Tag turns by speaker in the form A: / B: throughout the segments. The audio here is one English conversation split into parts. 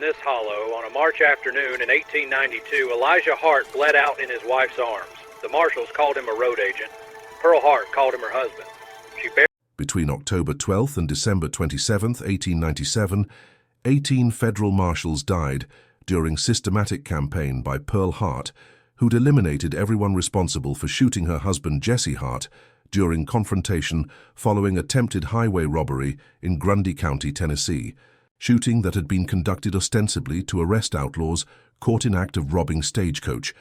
A: this hollow, on a March afternoon in 1892, Elijah Hart bled out in his wife's arms. The Marshals called him a road agent. Pearl Hart called him her husband.
B: Between October 12th and December 27th, 1897, 18 federal marshals died during systematic campaign by Pearl Hart, who'd eliminated everyone responsible for shooting her husband Jesse Hart during confrontation following attempted highway robbery in Grundy County, Tennessee, shooting that had been conducted ostensibly to arrest outlaws caught in act of robbing stagecoach,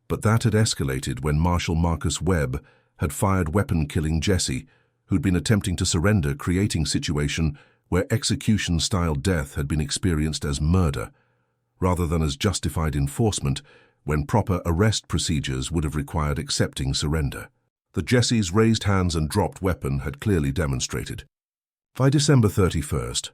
B: but that had escalated when Marshal Marcus Webb had fired weapon-killing Jesse, who'd been attempting to surrender, creating situation where execution-style death had been experienced as murder, rather than as justified enforcement when proper arrest procedures would have required accepting surrender. The Jesse's raised hands and dropped weapon had clearly demonstrated. By December 31st,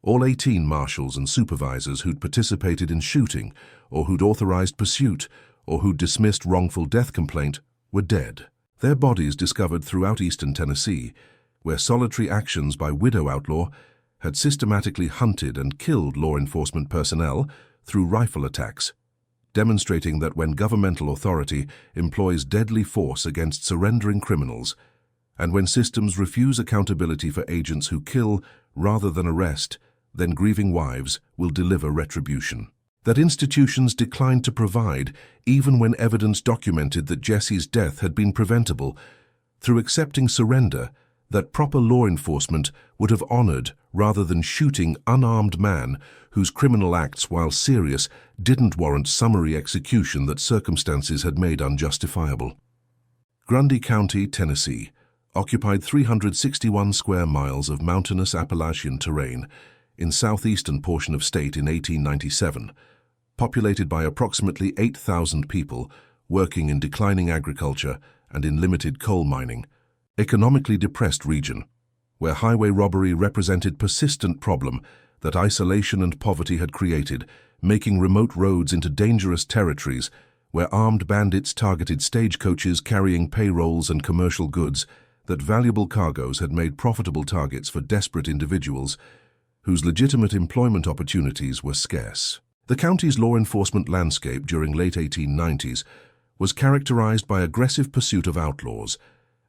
B: all 18 marshals and supervisors who'd participated in shooting or who'd authorized pursuit or who'd dismissed wrongful death complaint were dead. Their bodies discovered throughout eastern Tennessee, where solitary actions by widow outlaw had systematically hunted and killed law enforcement personnel through rifle attacks, demonstrating that when governmental authority employs deadly force against surrendering criminals, and when systems refuse accountability for agents who kill rather than arrest, then grieving wives will deliver retribution. That institutions declined to provide, even when evidence documented that Jesse's death had been preventable, through accepting surrender, that proper law enforcement would have honored rather than shooting unarmed man whose criminal acts, while serious, didn't warrant summary execution that circumstances had made unjustifiable. Grundy County, Tennessee, occupied 361 square miles of mountainous Appalachian terrain in southeastern portion of state in 1897, populated by approximately 8,000 people working in declining agriculture and in limited coal mining, economically depressed region, where highway robbery represented persistent problem that isolation and poverty had created, making remote roads into dangerous territories where armed bandits targeted stagecoaches carrying payrolls and commercial goods, that valuable cargoes had made profitable targets for desperate individuals whose legitimate employment opportunities were scarce. The county's law enforcement landscape during late 1890s was characterized by aggressive pursuit of outlaws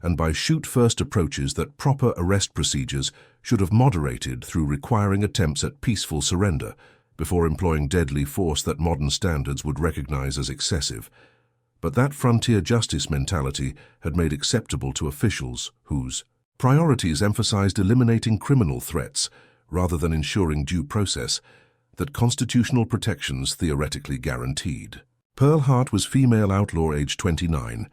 B: and by shoot-first approaches that proper arrest procedures should have moderated through requiring attempts at peaceful surrender before employing deadly force that modern standards would recognize as excessive. But that frontier justice mentality had made acceptable to officials whose priorities emphasized eliminating criminal threats rather than ensuring due process that constitutional protections theoretically guaranteed. Pearl Hart was female outlaw age 29,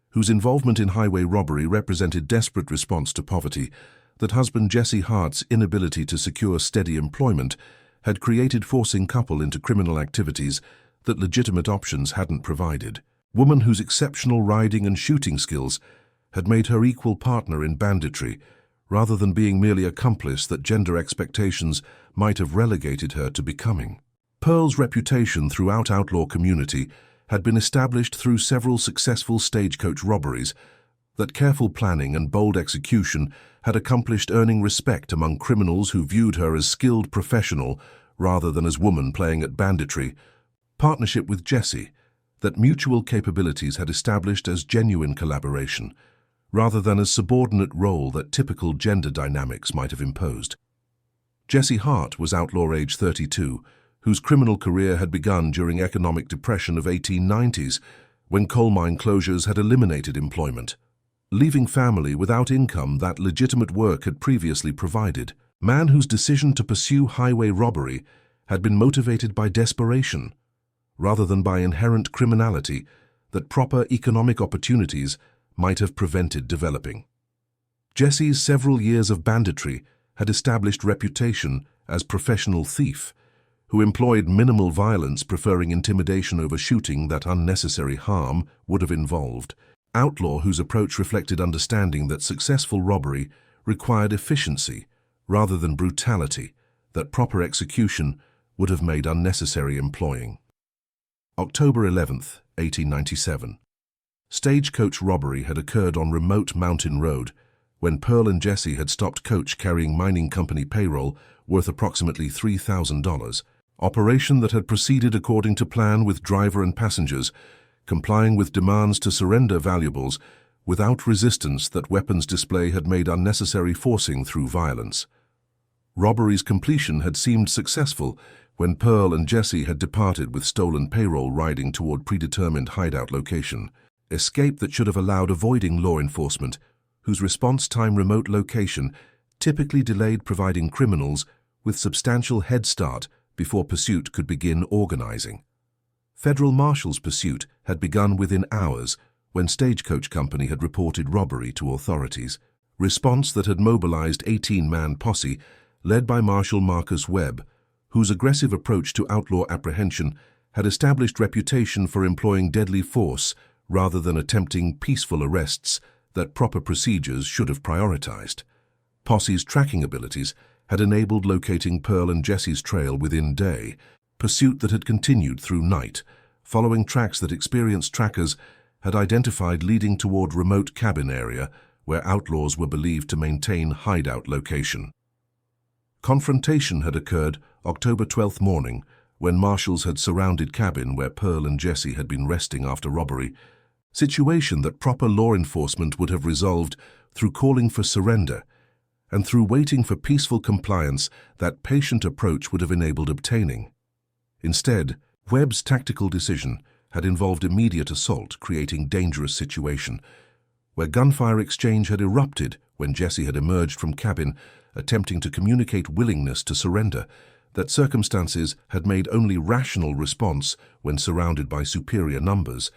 B: whose involvement in highway robbery represented desperate response to poverty that husband Jesse Hart's inability to secure steady employment had created, forcing couple into criminal activities that legitimate options hadn't provided. Woman whose exceptional riding and shooting skills had made her equal partner in banditry, rather than being merely accomplice that gender expectations might have relegated her to becoming. Pearl's reputation throughout outlaw community had been established through several successful stagecoach robberies that careful planning and bold execution had accomplished, earning respect among criminals who viewed her as skilled professional rather than as woman playing at banditry. Partnership with Jesse, that mutual capabilities had established as genuine collaboration, rather than as subordinate role that typical gender dynamics might have imposed. Jesse Hart was outlaw age 32, whose criminal career had begun during economic depression of 1890s, when coal mine closures had eliminated employment, leaving family without income that legitimate work had previously provided. Man whose decision to pursue highway robbery had been motivated by desperation, rather than by inherent criminality that proper economic opportunities might have prevented developing. Jesse's several years of banditry had established reputation as professional thief, who employed minimal violence, preferring intimidation over shooting that unnecessary harm would have involved. Outlaw whose approach reflected understanding that successful robbery required efficiency rather than brutality, that proper execution would have made unnecessary employing. October 11th, 1897. Stagecoach robbery had occurred on remote mountain road when Pearl and Jesse had stopped coach carrying mining company payroll worth approximately $3,000 operation that had proceeded according to plan with driver and passengers, complying with demands to surrender valuables without resistance that weapons display had made unnecessary forcing through violence. Robbery's completion had seemed successful when Pearl and Jesse had departed with stolen payroll riding toward predetermined hideout location, escape that should have allowed avoiding law enforcement, whose response time remote location typically delayed providing criminals with substantial head start before pursuit could begin organizing. Federal Marshals' pursuit had begun within hours when Stagecoach Company had reported robbery to authorities, response that had mobilized 18-man posse led by Marshal Marcus Webb, whose aggressive approach to outlaw apprehension had established reputation for employing deadly force rather than attempting peaceful arrests that proper procedures should have prioritized. Posse's tracking abilities had enabled locating Pearl and Jesse's trail within day, pursuit that had continued through night, following tracks that experienced trackers had identified leading toward remote cabin area where outlaws were believed to maintain hideout location. Confrontation had occurred October 12th morning when marshals had surrounded cabin where Pearl and Jesse had been resting after robbery, situation that proper law enforcement would have resolved through calling for surrender and through waiting for peaceful compliance that patient approach would have enabled obtaining. Instead, Webb's tactical decision had involved immediate assault, creating dangerous situation, where gunfire exchange had erupted when Jesse had emerged from cabin, attempting to communicate willingness to surrender, that circumstances had made only rational response when surrounded by superior numbers,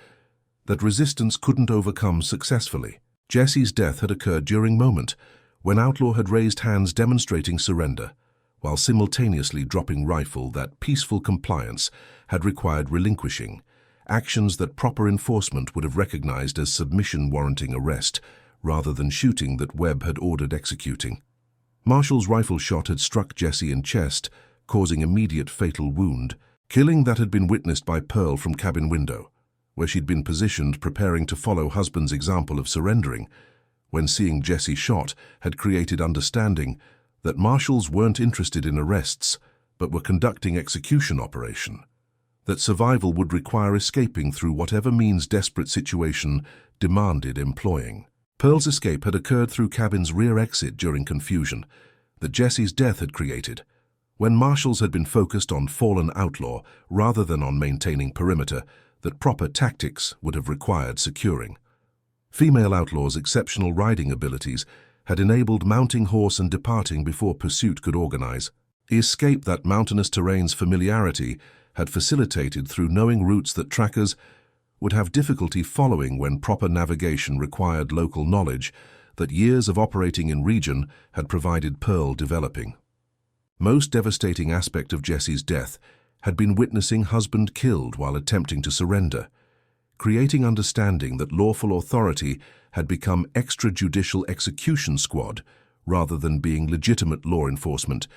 B: that resistance couldn't overcome successfully. Jesse's death had occurred during moment when outlaw had raised hands demonstrating surrender, while simultaneously dropping rifle that peaceful compliance had required relinquishing, actions that proper enforcement would have recognized as submission warranting arrest, rather than shooting that Webb had ordered executing. Marshall's rifle shot had struck Jesse in chest, causing immediate fatal wound, killing that had been witnessed by Pearl from cabin window, where she'd been positioned preparing to follow husband's example of surrendering, when seeing Jesse shot had created understanding that marshals weren't interested in arrests, but were conducting execution operation, that survival would require escaping through whatever means desperate situation demanded employing. Pearl's escape had occurred through cabin's rear exit during confusion that Jesse's death had created, when marshals had been focused on fallen outlaw rather than on maintaining perimeter that proper tactics would have required securing. Female outlaws' exceptional riding abilities had enabled mounting horse and departing before pursuit could organize. The escape that mountainous terrain's familiarity had facilitated through knowing routes that trackers would have difficulty following when proper navigation required local knowledge that years of operating in region had provided Pearl developing. Most devastating aspect of Jesse's death had been witnessing husband killed while attempting to surrender, creating understanding that lawful authority had become extrajudicial execution squad rather than being legitimate law enforcement,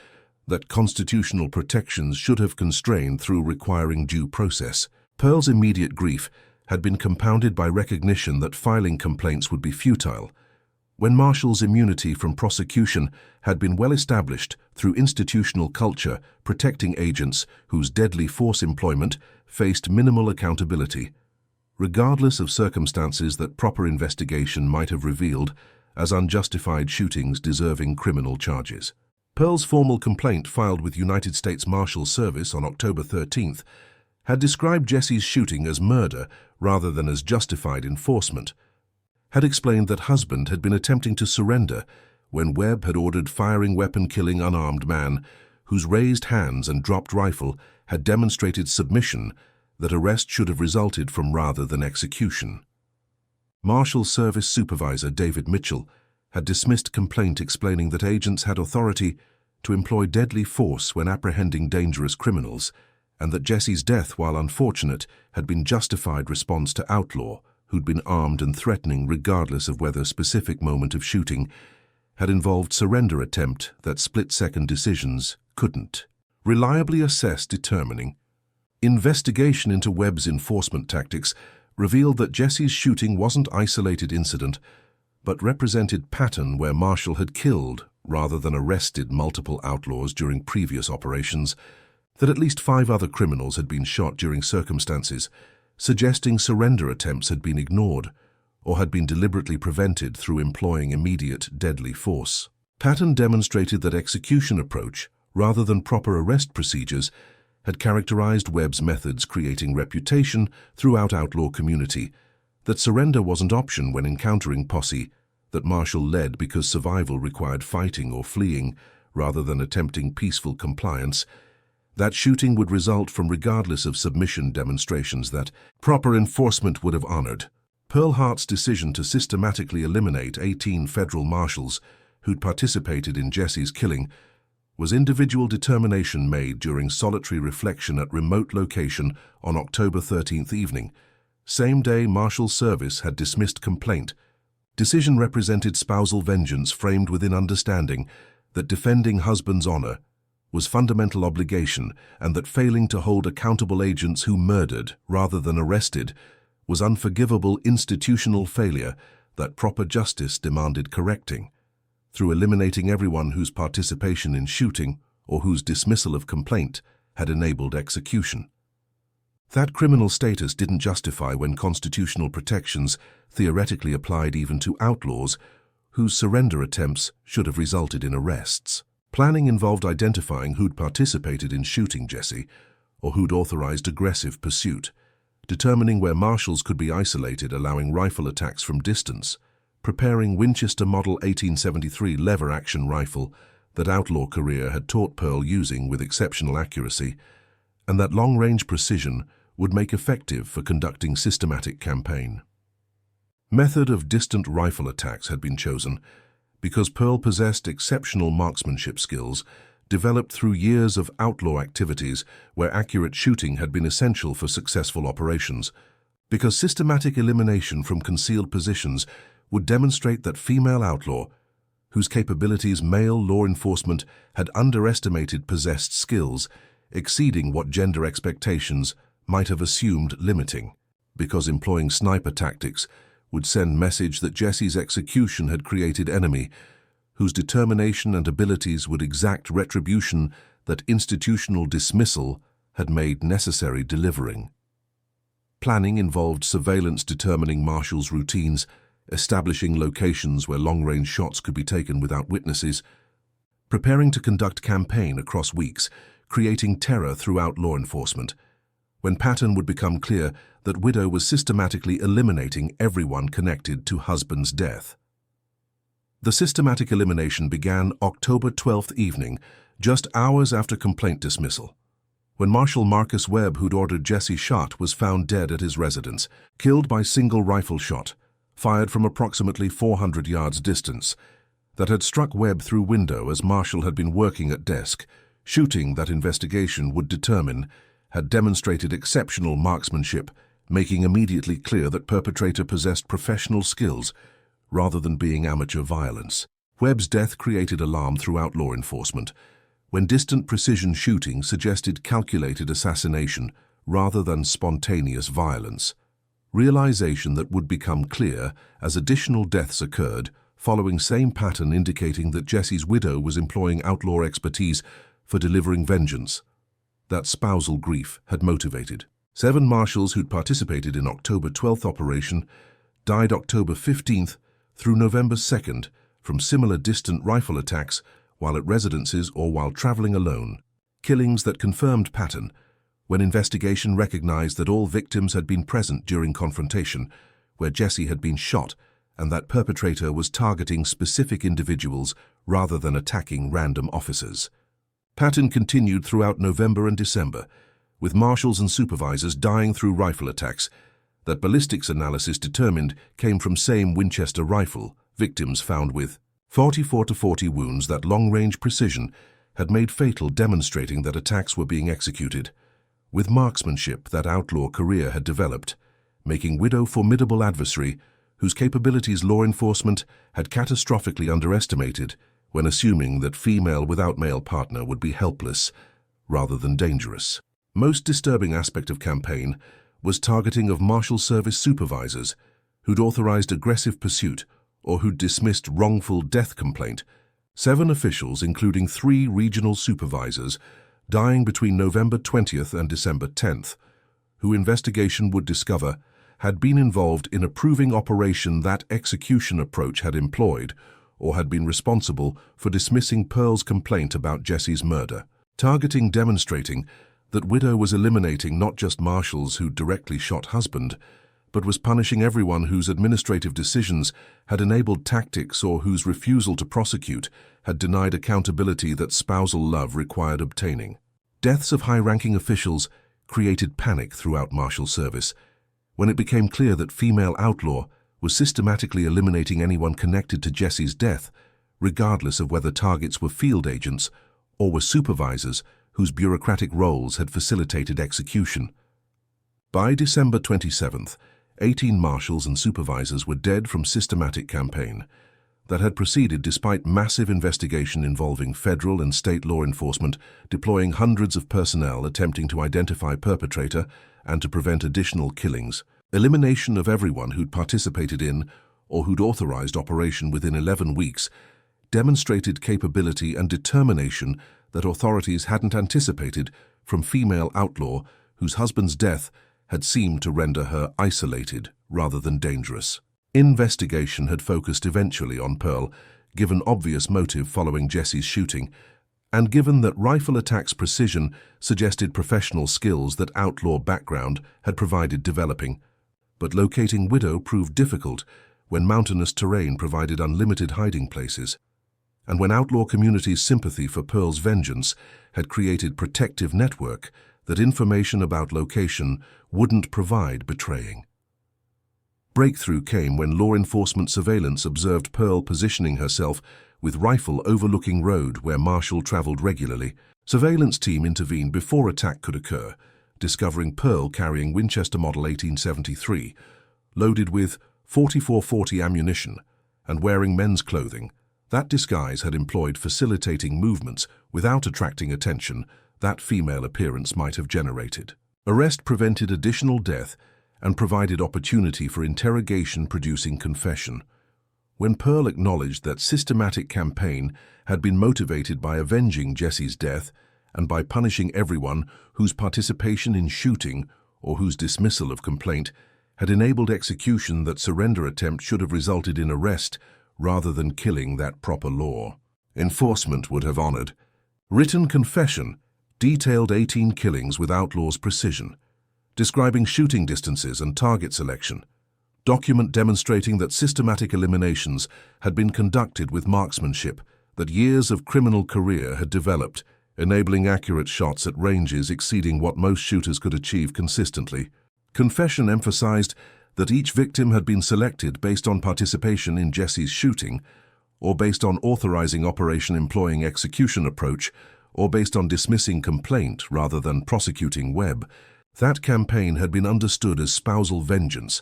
B: that constitutional protections should have constrained through requiring due process. Pearl's immediate grief had been compounded by recognition that filing complaints would be futile, when Marshall's immunity from prosecution had been well established through institutional culture protecting agents whose deadly force employment faced minimal accountability, regardless of circumstances that proper investigation might have revealed as unjustified shootings deserving criminal charges. Pearl's formal complaint filed with United States Marshals Service on October 13th had described Jesse's shooting as murder rather than as justified enforcement, had explained that husband had been attempting to surrender when Webb had ordered firing weapon killing unarmed man whose raised hands and dropped rifle had demonstrated submission that arrest should have resulted from rather than execution. Marshal Service Supervisor David Mitchell had dismissed complaint explaining that agents had authority to employ deadly force when apprehending dangerous criminals, and that Jesse's death, while unfortunate, had been justified response to outlaw who'd been armed and threatening regardless of whether specific moment of shooting had involved surrender attempt that split-second decisions couldn't reliably assess determining. Investigation into Webb's enforcement tactics revealed that Jesse's shooting wasn't isolated incident, but represented pattern where Marshall had killed rather than arrested multiple outlaws during previous operations, that at least 5 other criminals had been shot during circumstances suggesting surrender attempts had been ignored or had been deliberately prevented through employing immediate deadly force. Patton demonstrated that execution approach, rather than proper arrest procedures, had characterized Webb's methods, creating reputation throughout outlaw community, that surrender wasn't option when encountering posse, that Marshall led because survival required fighting or fleeing rather than attempting peaceful compliance, that shooting would result from regardless of submission demonstrations that proper enforcement would have honored. Pearl Hart's decision to systematically eliminate 18 federal marshals who'd participated in Jesse's killing was individual determination made during solitary reflection at remote location on October 13th evening. Same day Marshal Service had dismissed complaint. Decision represented spousal vengeance framed within understanding that defending husband's honor was fundamental obligation and that failing to hold accountable agents who murdered rather than arrested was unforgivable institutional failure that proper justice demanded correcting. Through eliminating everyone whose participation in shooting or whose dismissal of complaint had enabled execution. That criminal status didn't justify when constitutional protections theoretically applied even to outlaws whose surrender attempts should have resulted in arrests. Planning involved identifying who'd participated in shooting Jesse or who'd authorized aggressive pursuit, determining where marshals could be isolated, allowing rifle attacks from distance, preparing Winchester Model 1873 lever-action rifle that outlaw career had taught Pearl using with exceptional accuracy, and that long-range precision would make effective for conducting systematic campaign. Method of distant rifle attacks had been chosen because Pearl possessed exceptional marksmanship skills developed through years of outlaw activities where accurate shooting had been essential for successful operations, because systematic elimination from concealed positions would demonstrate that female outlaw, whose capabilities male law enforcement had underestimated, possessed skills exceeding what gender expectations might have assumed limiting, because employing sniper tactics would send message that Jesse's execution had created enemy, whose determination and abilities would exact retribution that institutional dismissal had made necessary delivering. Planning involved surveillance, determining marshals' routines, establishing locations where long-range shots could be taken without witnesses, preparing to conduct campaign across weeks, creating terror throughout law enforcement, when pattern would become clear that Widow was systematically eliminating everyone connected to husband's death. The systematic elimination began October 12th evening, just hours after complaint dismissal, when Marshal Marcus Webb, who'd ordered Jesse shot, was found dead at his residence, killed by single rifle shot, fired from approximately 400 yards distance, that had struck Webb through window as Marshal had been working at desk. Shooting that investigation would determine had demonstrated exceptional marksmanship, making immediately clear that perpetrator possessed professional skills rather than being amateur violence. Webb's death created alarm throughout law enforcement, when distant precision shooting suggested calculated assassination rather than spontaneous violence. Realization that would become clear as additional deaths occurred, following same pattern indicating that Jesse's widow was employing outlaw expertise for delivering vengeance that spousal grief had motivated. 7 marshals who'd participated in October 12th operation died October 15th through November 2nd from similar distant rifle attacks while at residences or while traveling alone. Killings that confirmed pattern when investigation recognized that all victims had been present during confrontation, where Jesse had been shot, and that perpetrator was targeting specific individuals rather than attacking random officers. Pattern continued throughout November and December, with marshals and supervisors dying through rifle attacks that ballistics analysis determined came from same Winchester rifle, victims found with 44 to 40 wounds that long-range precision had made fatal, demonstrating that attacks were being executed with marksmanship that outlaw career had developed, making Widow formidable adversary whose capabilities law enforcement had catastrophically underestimated when assuming that female without male partner would be helpless rather than dangerous. Most disturbing aspect of campaign was targeting of Marshal Service supervisors who'd authorized aggressive pursuit or who'd dismissed wrongful death complaint. 7 officials, including 3 regional supervisors, dying between November 20th and December 10th, who investigation would discover had been involved in a proving operation that execution approach had employed or had been responsible for dismissing Pearl's complaint about Jesse's murder, demonstrating that Widow was eliminating not just marshals who directly shot husband, but was punishing everyone whose administrative decisions had enabled tactics or whose refusal to prosecute had denied accountability that spousal love required obtaining. Deaths of high-ranking officials created panic throughout Marshal service when it became clear that female outlaw was systematically eliminating anyone connected to Jesse's death, regardless of whether targets were field agents or were supervisors whose bureaucratic roles had facilitated execution. By December 27th, 18 marshals and supervisors were dead from systematic campaign that had proceeded despite massive investigation involving federal and state law enforcement deploying hundreds of personnel attempting to identify perpetrator and to prevent additional killings. Elimination of everyone who'd participated in or who'd authorized operation within 11 weeks demonstrated capability and determination that authorities hadn't anticipated from female outlaw whose husband's death had seemed to render her isolated rather than dangerous. Investigation had focused eventually on Pearl, given obvious motive following Jesse's shooting, and given that rifle attack's precision suggested professional skills that outlaw background had provided developing. But locating Widow proved difficult when mountainous terrain provided unlimited hiding places, and when outlaw communities' sympathy for Pearl's vengeance had created protective network that information about location wouldn't provide betraying. Breakthrough came when law enforcement surveillance observed Pearl positioning herself with rifle overlooking road where Marshal traveled regularly. Surveillance team intervened before attack could occur, discovering Pearl carrying Winchester Model 1873, loaded with .44-40 ammunition and wearing men's clothing. That disguise had employed facilitating movements without attracting attention that female appearance might have generated. Arrest prevented additional death and provided opportunity for interrogation producing confession. When Pearl acknowledged that systematic campaign had been motivated by avenging Jesse's death and by punishing everyone whose participation in shooting or whose dismissal of complaint had enabled execution, that surrender attempt should have resulted in arrest rather than killing that proper law enforcement would have honored. Written confession detailed 18 killings with outlaw's precision, describing shooting distances and target selection. Document demonstrating that systematic eliminations had been conducted with marksmanship that years of criminal career had developed, enabling accurate shots at ranges exceeding what most shooters could achieve consistently. Confession emphasized that each victim had been selected based on participation in Jesse's shooting, or based on authorizing operation employing execution approach, or based on dismissing complaint rather than prosecuting Webb. That campaign had been understood as spousal vengeance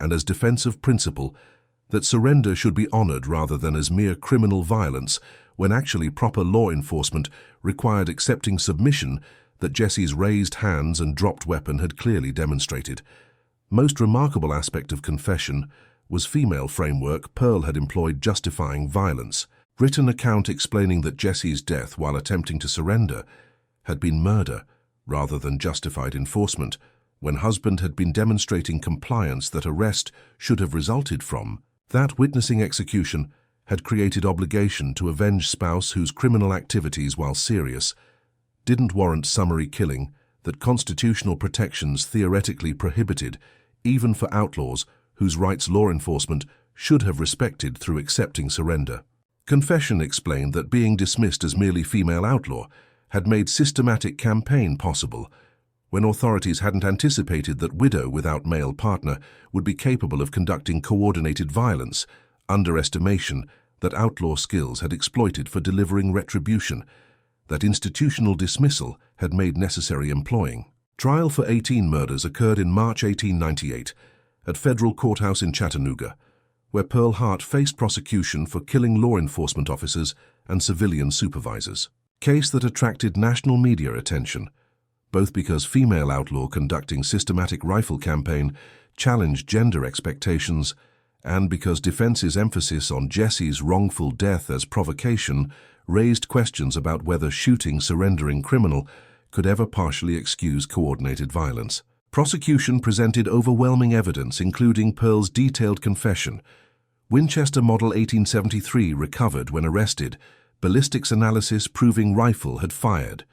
B: and as defensive principle, that surrender should be honored rather than as mere criminal violence, when actually proper law enforcement required accepting submission that Jesse's raised hands and dropped weapon had clearly demonstrated. Most remarkable aspect of confession was female framework Pearl had employed justifying violence. Written account explaining that Jesse's death while attempting to surrender had been murder rather than justified enforcement, when husband had been demonstrating compliance that arrest should have resulted from. That witnessing execution had created obligation to avenge spouse whose criminal activities, while serious, didn't warrant summary killing, that constitutional protections theoretically prohibited, even for outlaws whose rights law enforcement should have respected through accepting surrender. Confession explained that being dismissed as merely female outlaw had made systematic campaign possible, when authorities hadn't anticipated that Widow without male partner would be capable of conducting coordinated violence, underestimation that outlaw skills had exploited for delivering retribution, that institutional dismissal had made necessary employing. Trial for 18 murders occurred in March 1898 at Federal Courthouse in Chattanooga, where Pearl Hart faced prosecution for killing law enforcement officers and civilian supervisors. Case that attracted national media attention, both because female outlaw conducting systematic rifle campaign challenged gender expectations and because defense's emphasis on Jesse's wrongful death as provocation raised questions about whether shooting surrendering criminal could ever partially excuse coordinated violence. Prosecution presented overwhelming evidence, including Pearl's detailed confession, Winchester Model 1873 recovered when arrested, ballistics analysis proving rifle had fired,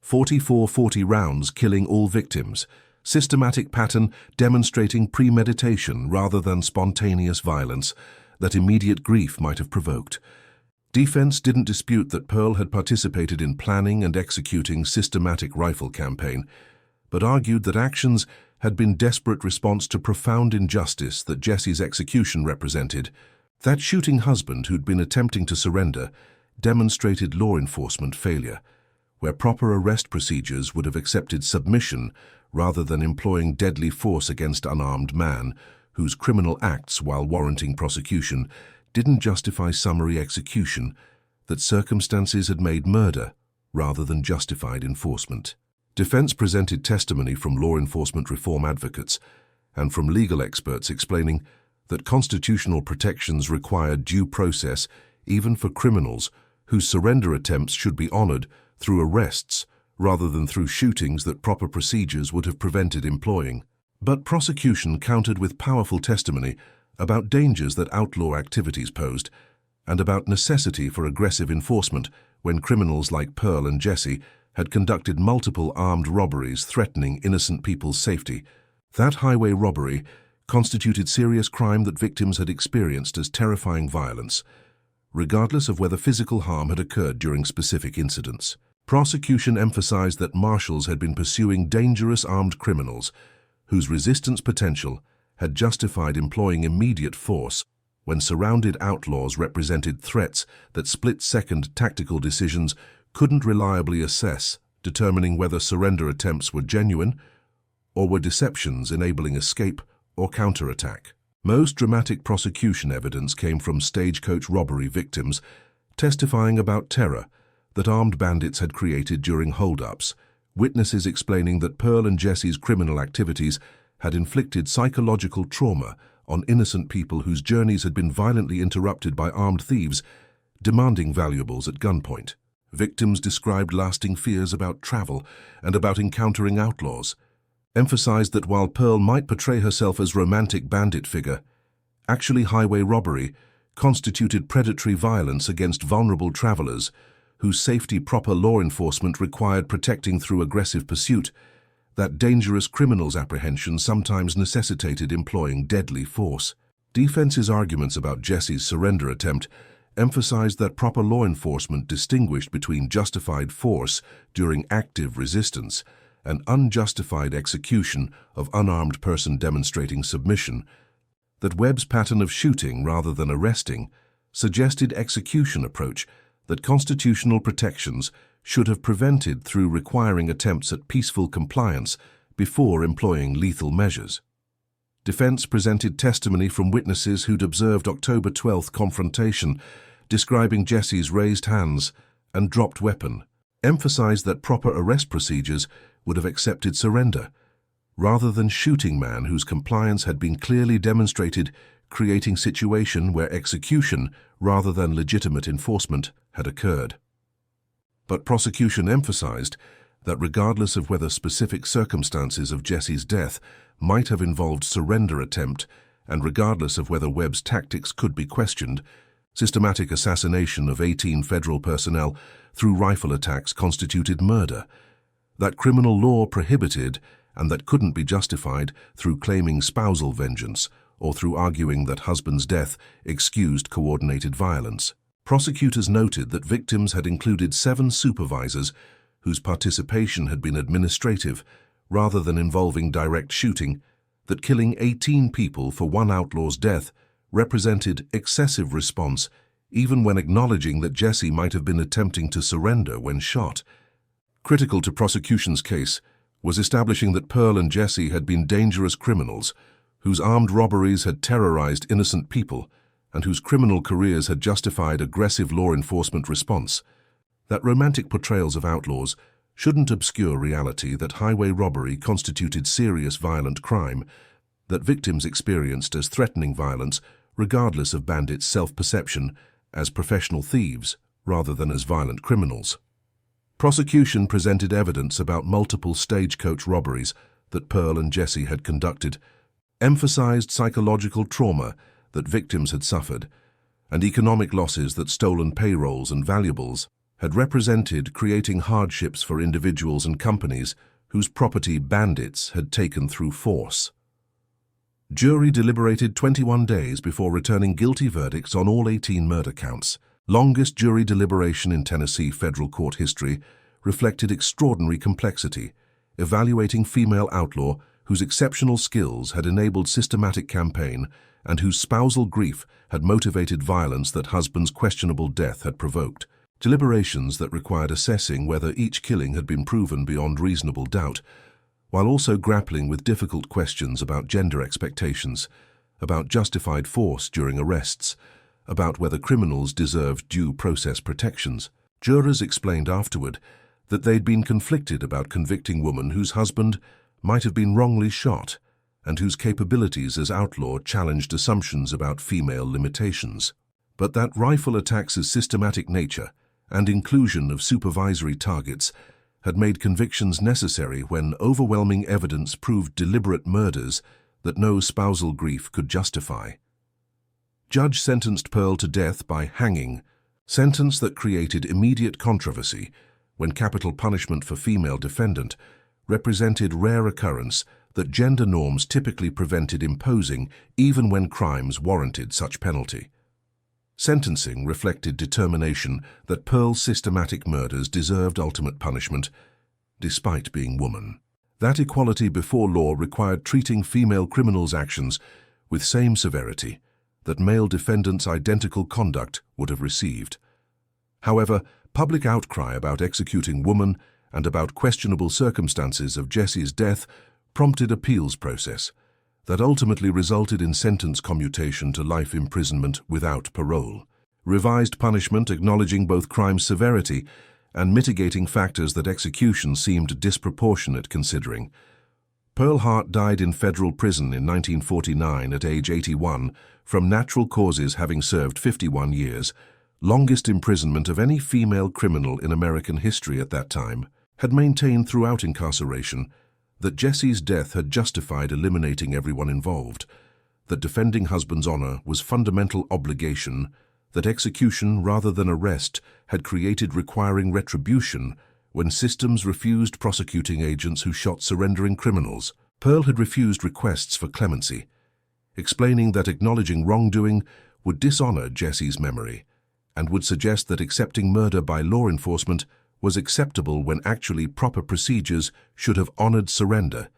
B: 44-40 rounds killing all victims, systematic pattern demonstrating premeditation rather than spontaneous violence that immediate grief might have provoked. Defense didn't dispute that Pearl had participated in planning and executing systematic rifle campaign, but argued that actions had been desperate response to profound injustice that Jesse's execution represented. That shooting husband who'd been attempting to surrender demonstrated law enforcement failure, where proper arrest procedures would have accepted submission rather than employing deadly force against unarmed man, whose criminal acts, while warranting prosecution, didn't justify summary execution, that circumstances had made murder rather than justified enforcement. Defense presented testimony from law enforcement reform advocates and from legal experts explaining that constitutional protections required due process even for criminals whose surrender attempts should be honored through arrests rather than through shootings that proper procedures would have prevented employing. But prosecution countered with powerful testimony about dangers that outlaw activities posed and about necessity for aggressive enforcement when criminals like Pearl and Jesse had conducted multiple armed robberies threatening innocent people's safety. That highway robbery constituted serious crime that victims had experienced as terrifying violence, regardless of whether physical harm had occurred during specific incidents. Prosecution emphasized that marshals had been pursuing dangerous armed criminals whose resistance potential had justified employing immediate force when surrounded outlaws represented threats that split-second tactical decisions couldn't reliably assess, determining whether surrender attempts were genuine or were deceptions enabling escape or counterattack. Most dramatic prosecution evidence came from stagecoach robbery victims testifying about terror that armed bandits had created during holdups, witnesses explaining that Pearl and Jesse's criminal activities had inflicted psychological trauma on innocent people whose journeys had been violently interrupted by armed thieves demanding valuables at gunpoint. Victims described lasting fears about travel and about encountering outlaws, emphasized that while Pearl might portray herself as romantic bandit figure, actually highway robbery constituted predatory violence against vulnerable travelers whose safety proper law enforcement required protecting through aggressive pursuit, that dangerous criminals' apprehension sometimes necessitated employing deadly force. Defense's arguments about Jesse's surrender attempt emphasized that proper law enforcement distinguished between justified force during active resistance and unjustified execution of unarmed person demonstrating submission, that Webb's pattern of shooting rather than arresting suggested execution approach that constitutional protections should have prevented through requiring attempts at peaceful compliance before employing lethal measures. Defense presented testimony from witnesses who'd observed October 12th confrontation, describing Jesse's raised hands and dropped weapon, emphasized that proper arrest procedures would have accepted surrender, rather than shooting man whose compliance had been clearly demonstrated, creating situation where execution rather than legitimate enforcement had occurred. But prosecution emphasized that regardless of whether specific circumstances of Jesse's death might have involved surrender attempt, and regardless of whether Webb's tactics could be questioned, systematic assassination of 18 federal personnel through rifle attacks constituted murder, that criminal law prohibited and that couldn't be justified through claiming spousal vengeance or through arguing that husband's death excused coordinated violence. Prosecutors noted that victims had included 7 supervisors whose participation had been administrative rather than involving direct shooting, that killing 18 people for one outlaw's death represented excessive response even when acknowledging that Jesse might have been attempting to surrender when shot. Critical to prosecution's case was establishing that Pearl and Jesse had been dangerous criminals whose armed robberies had terrorized innocent people and whose criminal careers had justified aggressive law enforcement response. That romantic portrayals of outlaws shouldn't obscure reality that highway robbery constituted serious violent crime that victims experienced as threatening violence regardless of bandits' self-perception as professional thieves rather than as violent criminals. Prosecution presented evidence about multiple stagecoach robberies that Pearl and Jesse had conducted, emphasized psychological trauma that victims had suffered, and economic losses that stolen payrolls and valuables had represented, creating hardships for individuals and companies whose property bandits had taken through force. Jury deliberated 21 days before returning guilty verdicts on all 18 murder counts. Longest jury deliberation in Tennessee federal court history, reflected extraordinary complexity, evaluating female outlaw whose exceptional skills had enabled systematic campaign and whose spousal grief had motivated violence that husband's questionable death had provoked. Deliberations that required assessing whether each killing had been proven beyond reasonable doubt, while also grappling with difficult questions about gender expectations, about justified force during arrests, about whether criminals deserved due process protections. Jurors explained afterward that they'd been conflicted about convicting woman whose husband might have been wrongly shot and whose capabilities as outlaw challenged assumptions about female limitations. But that rifle attacks' systematic nature and inclusion of supervisory targets had made convictions necessary when overwhelming evidence proved deliberate murders that no spousal grief could justify. Judge sentenced Pearl to death by hanging, sentence that created immediate controversy when capital punishment for female defendant represented rare occurrence that gender norms typically prevented imposing even when crimes warranted such penalty. Sentencing reflected determination that Pearl's systematic murders deserved ultimate punishment, despite being woman. That equality before law required treating female criminals' actions with same severity that male defendants' identical conduct would have received. However, public outcry about executing woman and about questionable circumstances of Jesse's death prompted appeals process that ultimately resulted in sentence commutation to life imprisonment without parole. Revised punishment acknowledging both crime's severity and mitigating factors that execution seemed disproportionate considering. Pearl Hart died in federal prison in 1949 at age 81 from natural causes, having served 51 years, longest imprisonment of any female criminal in American history at that time, had maintained throughout incarceration that Jesse's death had justified eliminating everyone involved, that defending husband's honor was fundamental obligation, that execution rather than arrest had created requiring retribution when systems refused prosecuting agents who shot surrendering criminals. Pearl had refused requests for clemency, explaining that acknowledging wrongdoing would dishonor Jesse's memory and would suggest that accepting murder by law enforcement was acceptable when actually proper procedures should have honored surrender,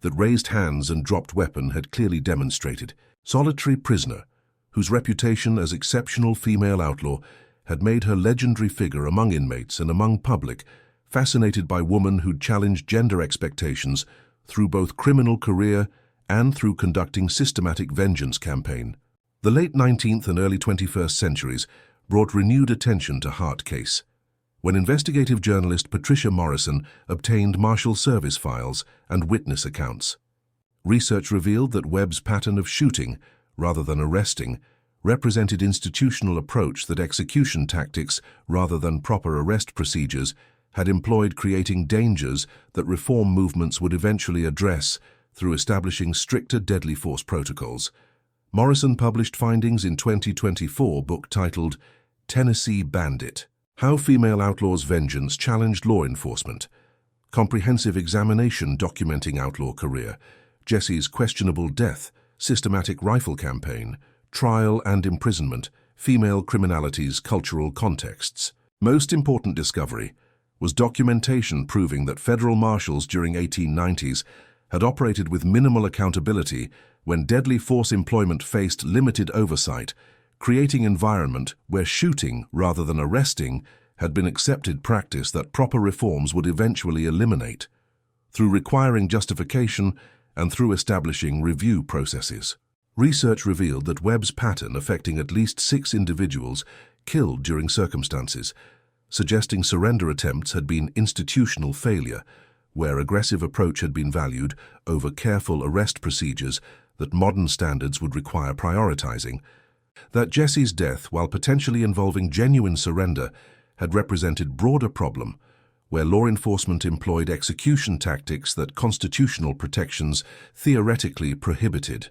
B: that raised hands and dropped weapon had clearly demonstrated. Solitary prisoner, whose reputation as exceptional female outlaw had made her legendary figure among inmates and among public, fascinated by woman who'd challenged gender expectations through both criminal career and through conducting systematic vengeance campaign. The late 19th and early 21st centuries brought renewed attention to Hart case, when investigative journalist Patricia Morrison obtained Marshal service files and witness accounts. Research revealed that Webb's pattern of shooting, rather than arresting, represented institutional approach that execution tactics, rather than proper arrest procedures, had employed, creating dangers that reform movements would eventually address through establishing stricter deadly force protocols. Morrison published findings in 2024 book titled Tennessee Bandit: How Female Outlaws' Vengeance Challenged Law Enforcement. Comprehensive examination documenting outlaw career, Jesse's questionable death, systematic rifle campaign, trial and imprisonment, female criminality's cultural contexts. Most important discovery was documentation proving that federal marshals during 1890s had operated with minimal accountability when deadly force employment faced limited oversight, creating environment where shooting rather than arresting had been accepted practice that proper reforms would eventually eliminate, through requiring justification and through establishing review processes. Research revealed that Webb's pattern affecting at least 6 individuals killed during circumstances, suggesting surrender attempts had been institutional failure, where aggressive approach had been valued over careful arrest procedures that modern standards would require prioritizing. That Jesse's death, while potentially involving genuine surrender, had represented broader problem, where law enforcement employed execution tactics that constitutional protections theoretically prohibited.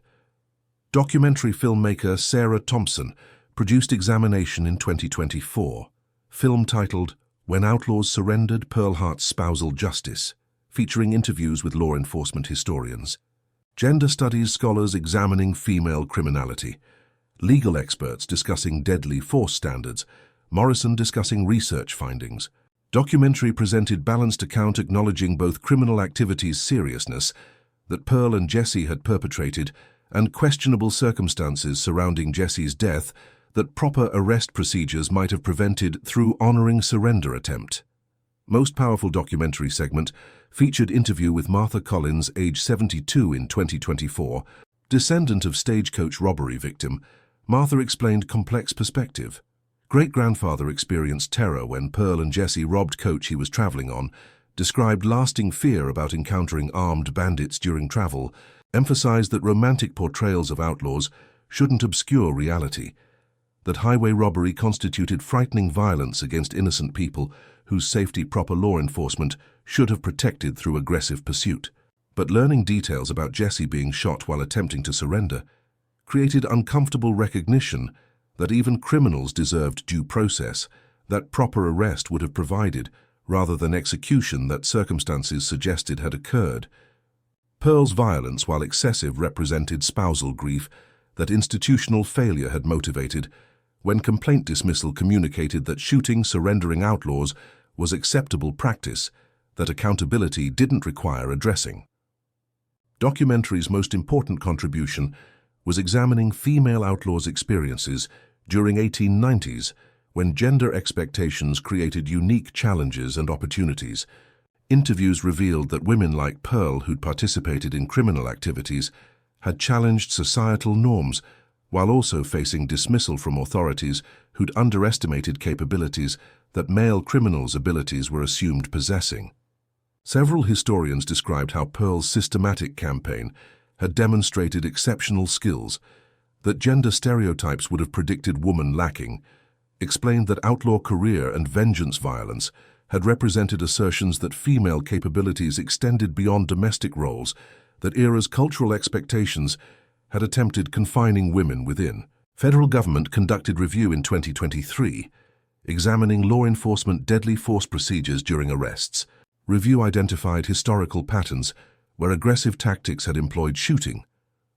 B: Documentary filmmaker Sarah Thompson produced Examination in 2024, film titled When Outlaws Surrendered Pearl Hart's Spousal Justice, featuring interviews with law enforcement historians, gender studies scholars examining female criminality, legal experts discussing deadly force standards, Morrison discussing research findings. Documentary presented balanced account acknowledging both criminal activity's seriousness that Pearl and Jesse had perpetrated and questionable circumstances surrounding Jesse's death that proper arrest procedures might have prevented through honoring surrender attempt. Most powerful documentary segment featured interview with Martha Collins, age 72 in 2024. Descendant of stagecoach robbery victim, Martha explained complex perspective. Great-grandfather experienced terror when Pearl and Jesse robbed coach he was traveling on, described lasting fear about encountering armed bandits during travel, emphasized that romantic portrayals of outlaws shouldn't obscure reality, that highway robbery constituted frightening violence against innocent people whose safety proper law enforcement should have protected through aggressive pursuit. But learning details about Jesse being shot while attempting to surrender created uncomfortable recognition that even criminals deserved due process, that proper arrest would have provided, rather than execution that circumstances suggested had occurred. Pearl's violence, while excessive, represented spousal grief that institutional failure had motivated, when complaint dismissal communicated that shooting surrendering outlaws was acceptable practice, that accountability didn't require addressing. Documentary's most important contribution was examining female outlaws' experiences during 1890s, when gender expectations created unique challenges and opportunities. Interviews revealed that women like Pearl, who'd participated in criminal activities, had challenged societal norms while also facing dismissal from authorities who'd underestimated capabilities that male criminals' abilities were assumed possessing. Several historians described how Pearl's systematic campaign had demonstrated exceptional skills, that gender stereotypes would have predicted woman lacking, explained that outlaw career and vengeance violence had represented assertions that female capabilities extended beyond domestic roles, that era's cultural expectations had attempted confining women within. Federal government conducted review in 2023, examining law enforcement deadly force procedures during arrests. Review identified historical patterns where aggressive tactics had employed shooting,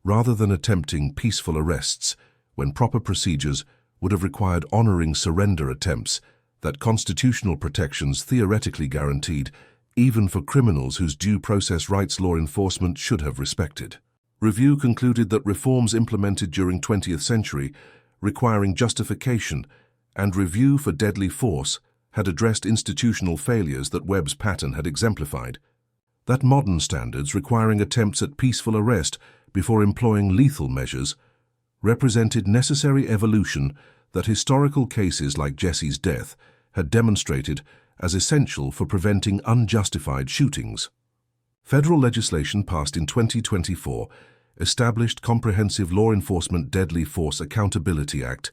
B: rather than attempting peaceful arrests, when proper procedures would have required honoring surrender attempts that constitutional protections theoretically guaranteed, even for criminals whose due process rights law enforcement should have respected. Review concluded that reforms implemented during 20th century, requiring justification and review for deadly force, had addressed institutional failures that Webb's pattern had exemplified, that modern standards requiring attempts at peaceful arrest before employing lethal measures represented necessary evolution that historical cases like Jesse's death had demonstrated as essential for preventing unjustified shootings. Federal legislation passed in 2024 established Comprehensive Law Enforcement Deadly Force Accountability Act,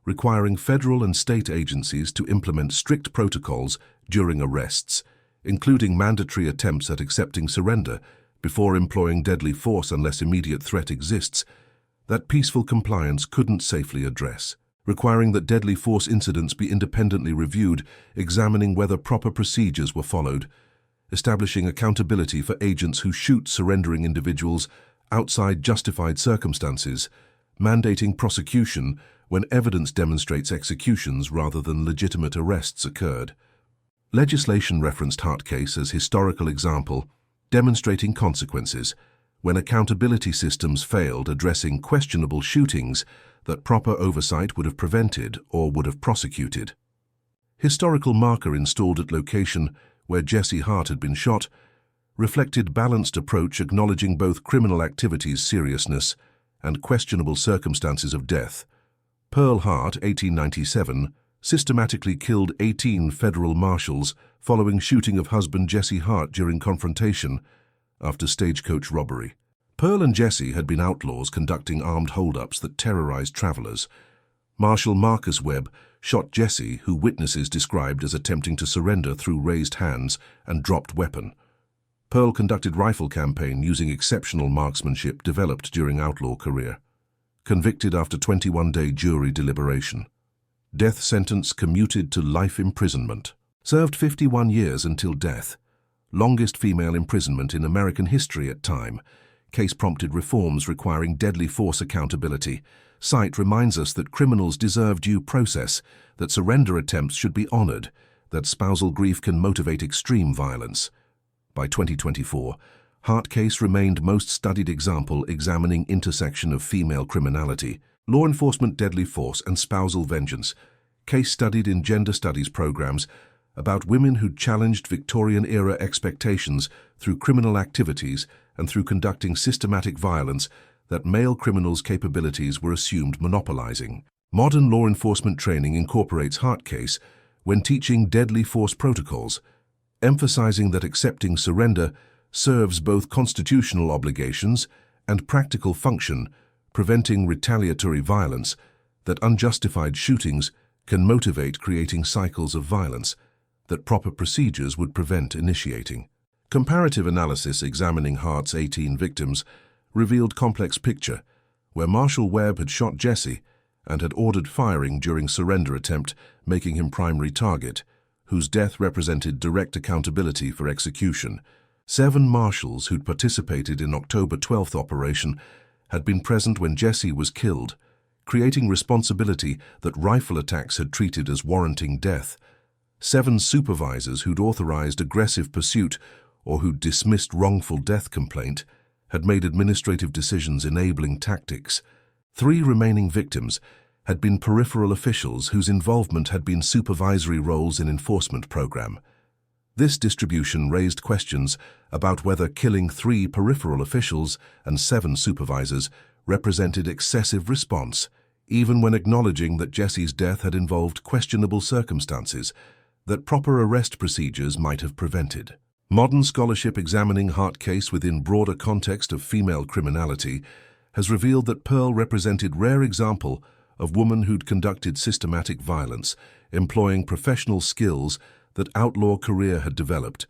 B: requiring federal and state agencies to implement strict protocols during arrests, including mandatory attempts at accepting surrender before employing deadly force unless immediate threat exists, that peaceful compliance couldn't safely address, requiring that deadly force incidents be independently reviewed, examining whether proper procedures were followed, establishing accountability for agents who shoot surrendering individuals outside justified circumstances, mandating prosecution when evidence demonstrates executions rather than legitimate arrests occurred. Legislation referenced Hart case as historical example, demonstrating consequences when accountability systems failed addressing questionable shootings that proper oversight would have prevented or would have prosecuted. Historical marker installed at location where Jesse Hart had been shot reflected balanced approach acknowledging both criminal activity's seriousness and questionable circumstances of death. Pearl Hart, 1897, systematically killed 18 federal marshals following shooting of husband Jesse Hart during confrontation after stagecoach robbery. Pearl and Jesse had been outlaws conducting armed holdups that terrorized travelers, Marshal Marcus Webb shot Jesse, who witnesses described as attempting to surrender through raised hands and dropped weapon. Pearl conducted rifle campaign using exceptional marksmanship developed during outlaw career. Convicted after 21-day jury deliberation. Death sentence commuted to life imprisonment. Served 51 years until death. Longest female imprisonment in American history at time. Case prompted reforms requiring deadly force accountability. Sight reminds us that criminals deserve due process, that surrender attempts should be honored, that spousal grief can motivate extreme violence. By 2024, Hart case remained most studied example examining intersection of female criminality, law enforcement deadly force and spousal vengeance. Case studied in gender studies programs about women who challenged Victorian-era expectations through criminal activities and through conducting systematic violence that male criminals' capabilities were assumed monopolizing. Modern law enforcement training incorporates Hart case when teaching deadly force protocols, emphasizing that accepting surrender serves both constitutional obligations and practical function, preventing retaliatory violence, that unjustified shootings can motivate creating cycles of violence, that proper procedures would prevent initiating. Comparative analysis examining Hart's 18 victims revealed complex picture, where Marshal Webb had shot Jesse and had ordered firing during surrender attempt, making him primary target, whose death represented direct accountability for execution. 7 marshals who'd participated in October 12th operation had been present when Jesse was killed, creating responsibility that rifle attacks had treated as warranting death. 7 supervisors who'd authorized aggressive pursuit or who'd dismissed wrongful death complaint had made administrative decisions enabling tactics. 3 remaining victims had been peripheral officials whose involvement had been supervisory roles in enforcement program. This distribution raised questions about whether killing 3 peripheral officials and 7 supervisors represented excessive response, even when acknowledging that Jesse's death had involved questionable circumstances that proper arrest procedures might have prevented. Modern scholarship examining Hart case within broader context of female criminality has revealed that Pearl represented rare example of woman who'd conducted systematic violence, employing professional skills that outlaw career had developed,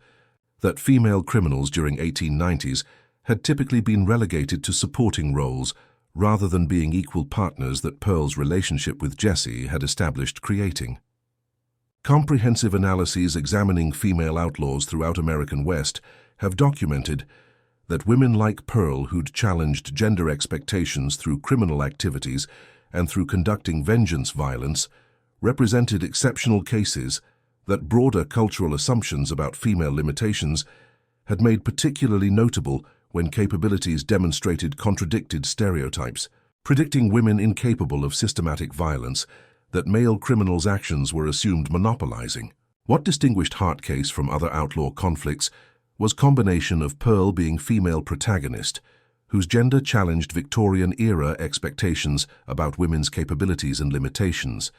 B: that female criminals during 1890s had typically been relegated to supporting roles rather than being equal partners that Pearl's relationship with Jesse had established creating. Comprehensive analyses examining female outlaws throughout American West have documented that women like Pearl who'd challenged gender expectations through criminal activities and through conducting vengeance violence represented exceptional cases that broader cultural assumptions about female limitations had made particularly notable when capabilities demonstrated contradicted stereotypes, predicting women incapable of systematic violence, that male criminals' actions were assumed monopolizing. What distinguished Hart case from other outlaw conflicts was combination of Pearl being female protagonist, whose gender challenged Victorian-era expectations about women's capabilities and limitations,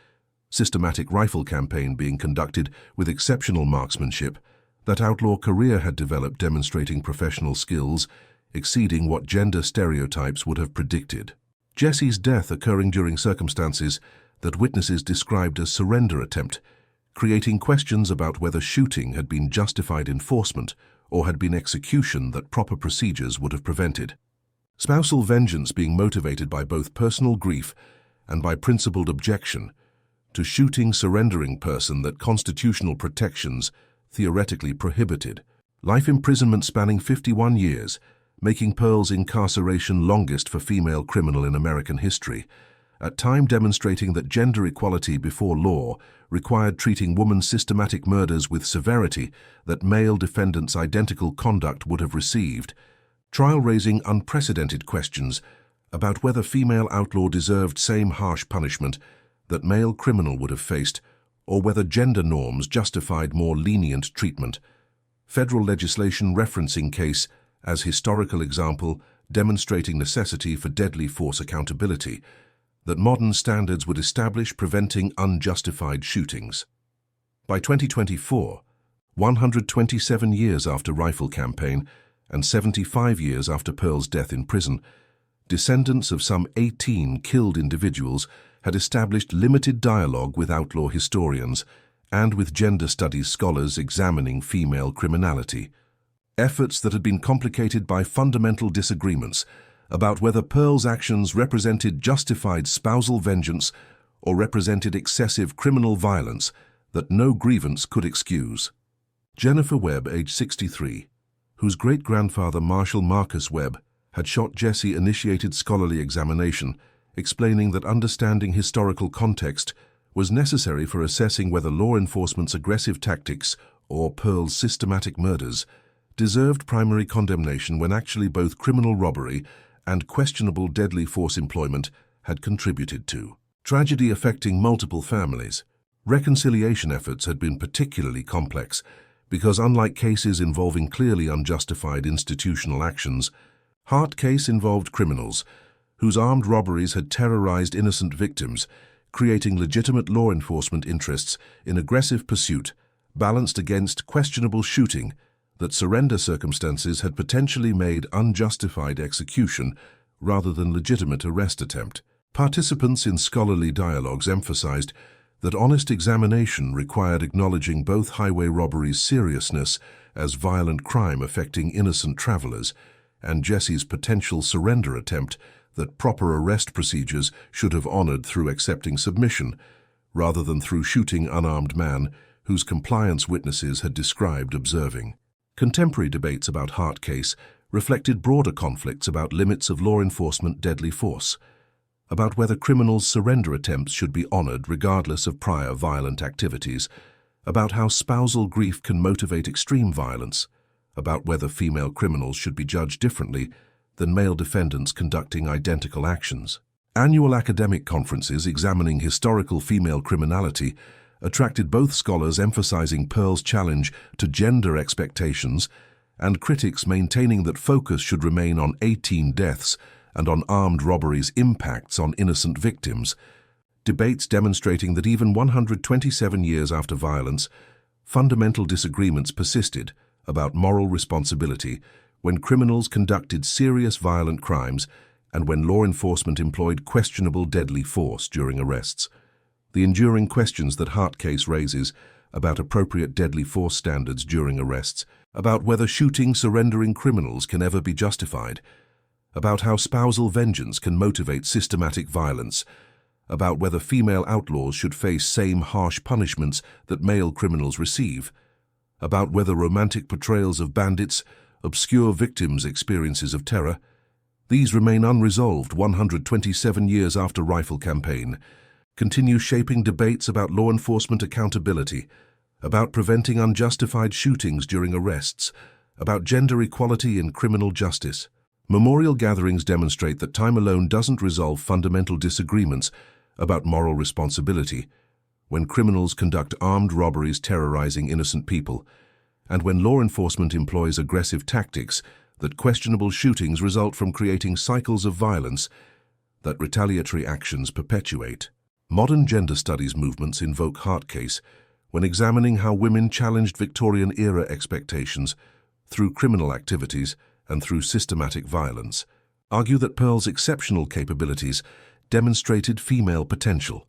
B: systematic rifle campaign being conducted with exceptional marksmanship, that outlaw career had developed demonstrating professional skills exceeding what gender stereotypes would have predicted. Jesse's death occurring during circumstances that witnesses described as surrender attempt, creating questions about whether shooting had been justified enforcement or had been execution that proper procedures would have prevented. Spousal vengeance being motivated by both personal grief and by principled objection to shooting surrendering person that constitutional protections theoretically prohibited. Life imprisonment spanning 51 years, making Pearl's incarceration longest for female criminal in American history, at time demonstrating that gender equality before law required treating women's systematic murders with severity that male defendants' identical conduct would have received, trial raising unprecedented questions about whether female outlaw deserved same harsh punishment that male criminal would have faced, or whether gender norms justified more lenient treatment. Federal legislation referencing case as historical example demonstrating necessity for deadly force accountability, that modern standards would establish preventing unjustified shootings. By 2024, 127 years after rifle campaign and 75 years after Pearl's death in prison, descendants of some 18 killed individuals had established limited dialogue with outlaw historians and with gender studies scholars examining female criminality. Efforts that had been complicated by fundamental disagreements about whether Pearl's actions represented justified spousal vengeance or represented excessive criminal violence that no grievance could excuse. Jennifer Webb, age 63, whose great-grandfather Marshal Marcus Webb had shot Jesse, initiated scholarly examination, explaining that understanding historical context was necessary for assessing whether law enforcement's aggressive tactics, or Pearl's systematic murders, deserved primary condemnation when actually both criminal robbery and questionable deadly force employment had contributed to tragedy affecting multiple families. Reconciliation efforts had been particularly complex because, unlike cases involving clearly unjustified institutional actions, Hart case involved criminals whose armed robberies had terrorized innocent victims, creating legitimate law enforcement interests in aggressive pursuit, balanced against questionable shooting that surrender circumstances had potentially made unjustified execution rather than legitimate arrest attempt. Participants in scholarly dialogues emphasized that honest examination required acknowledging both highway robbery's seriousness as violent crime affecting innocent travelers and Jesse's potential surrender attempt that proper arrest procedures should have honored through accepting submission, rather than through shooting unarmed man whose compliance witnesses had described observing. Contemporary debates about Hart case reflected broader conflicts about limits of law enforcement deadly force, about whether criminals' surrender attempts should be honored regardless of prior violent activities, about how spousal grief can motivate extreme violence, about whether female criminals should be judged differently than male defendants conducting identical actions. Annual academic conferences examining historical female criminality attracted both scholars emphasizing Pearl's challenge to gender expectations and critics maintaining that focus should remain on 18 deaths and on armed robbery's impacts on innocent victims. Debates demonstrating that even 127 years after violence, fundamental disagreements persisted about moral responsibility when criminals conducted serious violent crimes and when law enforcement employed questionable deadly force during arrests. The enduring questions that Hart case raises about appropriate deadly force standards during arrests, about whether shooting surrendering criminals can ever be justified, about how spousal vengeance can motivate systematic violence, about whether female outlaws should face same harsh punishments that male criminals receive, about whether romantic portrayals of bandits obscure victims' experiences of terror. These remain unresolved 127 years after Rifle Campaign, continue shaping debates about law enforcement accountability, about preventing unjustified shootings during arrests, about gender equality in criminal justice. Memorial gatherings demonstrate that time alone doesn't resolve fundamental disagreements about moral responsibility when criminals conduct armed robberies terrorizing innocent people, and when law enforcement employs aggressive tactics, that questionable shootings result from creating cycles of violence that retaliatory actions perpetuate. Modern gender studies movements invoke Hart case when examining how women challenged Victorian-era expectations through criminal activities and through systematic violence, argue that Pearl's exceptional capabilities demonstrated female potential,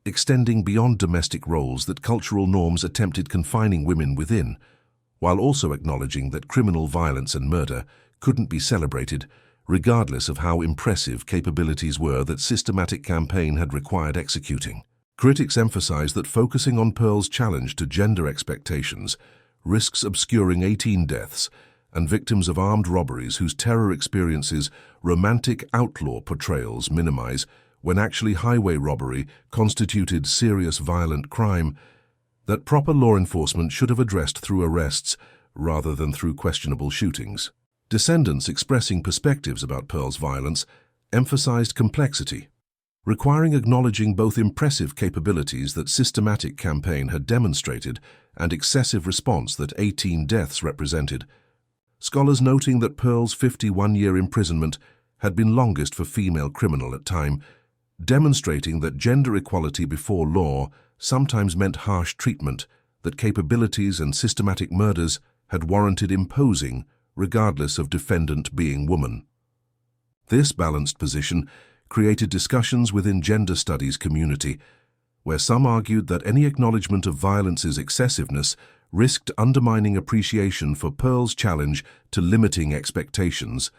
B: extending beyond domestic roles that cultural norms attempted confining women within, while also acknowledging that criminal violence and murder couldn't be celebrated regardless of how impressive capabilities were that systematic campaign had required executing. Critics emphasize that focusing on Pearl's challenge to gender expectations risks obscuring 18 deaths and victims of armed robberies whose terror experiences romantic outlaw portrayals minimize when actually highway robbery constituted serious violent crime that proper law enforcement should have addressed through arrests rather than through questionable shootings. Descendants expressing perspectives about Pearl's violence emphasized complexity, requiring acknowledging both impressive capabilities that systematic campaign had demonstrated and excessive response that 18 deaths represented. Scholars noting that Pearl's 51-year imprisonment had been longest for female criminal at time, demonstrating that gender equality before law sometimes meant harsh treatment, that capabilities and systematic murders had warranted imposing regardless of defendant being woman. This balanced position created discussions within gender studies community, where some argued that any acknowledgement of violence's excessiveness risked undermining appreciation for Pearl's challenge to limiting expectations,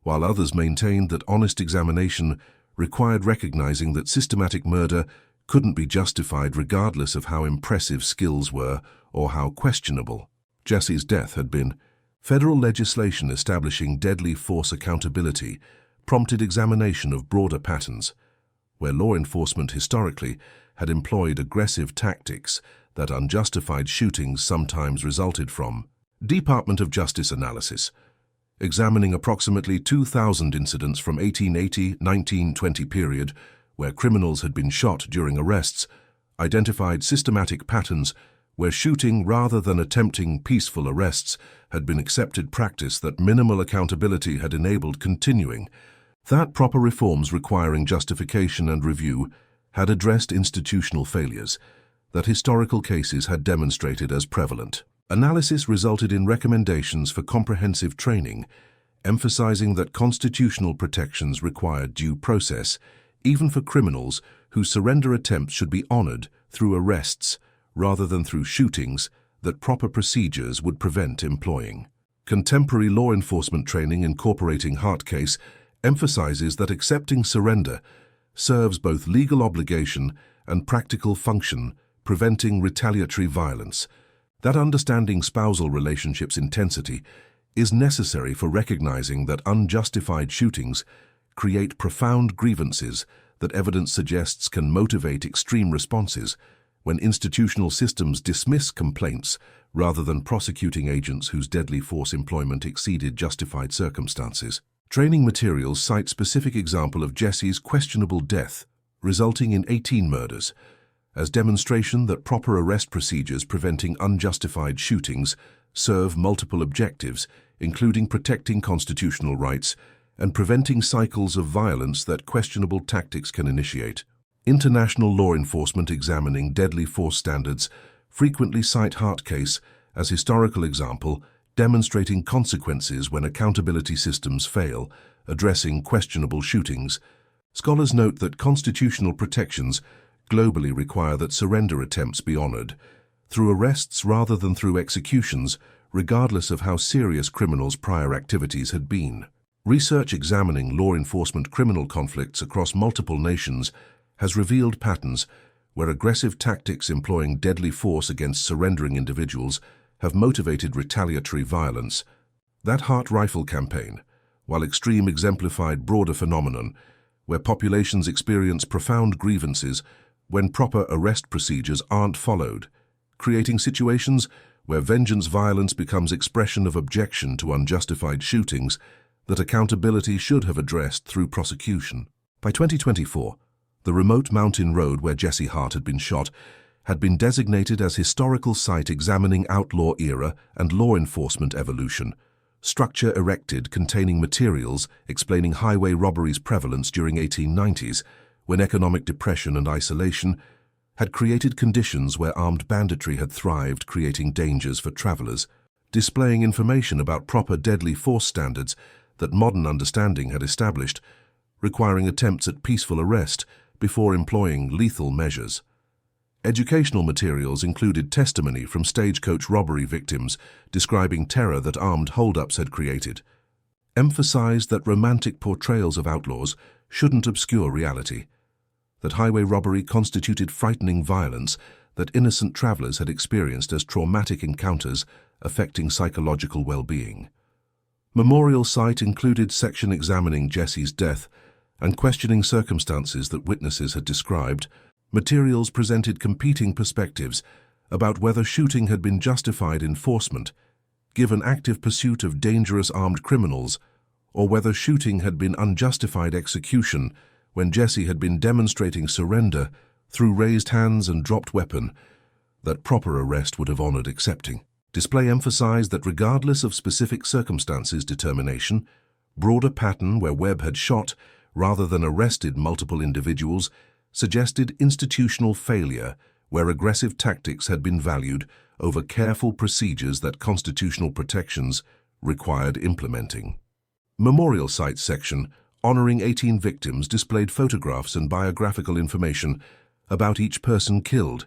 B: while others maintained that honest examination required recognizing that systematic murder couldn't be justified regardless of how impressive skills were or how questionable Jesse's death had been. Federal legislation establishing deadly force accountability prompted examination of broader patterns, where law enforcement historically had employed aggressive tactics that unjustified shootings sometimes resulted from. Department of Justice analysis, examining approximately 2,000 incidents from 1880-1920 period where criminals had been shot during arrests, identified systematic patterns where shooting rather than attempting peaceful arrests had been accepted practice that minimal accountability had enabled continuing, that proper reforms requiring justification and review had addressed institutional failures that historical cases had demonstrated as prevalent. Analysis resulted in recommendations for comprehensive training, emphasizing that constitutional protections required due process, even for criminals whose surrender attempts should be honored through arrests rather than through shootings that proper procedures would prevent employing. Contemporary law enforcement training incorporating Hart case emphasizes that accepting surrender serves both legal obligation and practical function, preventing retaliatory violence. That understanding spousal relationships' intensity is necessary for recognizing that unjustified shootings create profound grievances that evidence suggests can motivate extreme responses when institutional systems dismiss complaints rather than prosecuting agents whose deadly force employment exceeded justified circumstances. Training materials cite specific example of Jesse's questionable death, resulting in 18 murders, as demonstration that proper arrest procedures preventing unjustified shootings serve multiple objectives, including protecting constitutional rights and preventing cycles of violence that questionable tactics can initiate. International law enforcement examining deadly force standards frequently cite Hart case as historical example, demonstrating consequences when accountability systems fail, addressing questionable shootings. Scholars note that constitutional protections globally require that surrender attempts be honored through arrests rather than through executions, regardless of how serious criminals' prior activities had been. Research examining law enforcement criminal conflicts across multiple nations has revealed patterns where aggressive tactics employing deadly force against surrendering individuals have motivated retaliatory violence. That Hart rifle campaign, while extreme, exemplified broader phenomenon where populations experience profound grievances when proper arrest procedures aren't followed, creating situations where vengeance violence becomes expression of objection to unjustified shootings that accountability should have addressed through prosecution. By 2024, the remote mountain road where Jesse Hart had been shot had been designated as historical site examining outlaw era and law enforcement evolution. Structure erected containing materials explaining highway robberies' prevalence during 1890s, when economic depression and isolation had created conditions where armed banditry had thrived, creating dangers for travelers. Displaying information about proper deadly force standards that modern understanding had established, requiring attempts at peaceful arrest before employing lethal measures. Educational materials included testimony from stagecoach robbery victims describing terror that armed holdups had created, emphasized that romantic portrayals of outlaws shouldn't obscure reality, that highway robbery constituted frightening violence that innocent travelers had experienced as traumatic encounters affecting psychological well-being. Memorial site included section examining Jesse's death and questioning circumstances that witnesses had described. Materials presented competing perspectives about whether shooting had been justified enforcement, given active pursuit of dangerous armed criminals, or whether shooting had been unjustified execution when Jesse had been demonstrating surrender through raised hands and dropped weapon that proper arrest would have honored accepting. Display emphasized that regardless of specific circumstances determination, broader pattern where Webb had shot rather than arrested multiple individuals suggested institutional failure where aggressive tactics had been valued over careful procedures that constitutional protections required implementing. Memorial site section honoring 18 victims, displayed photographs and biographical information about each person killed,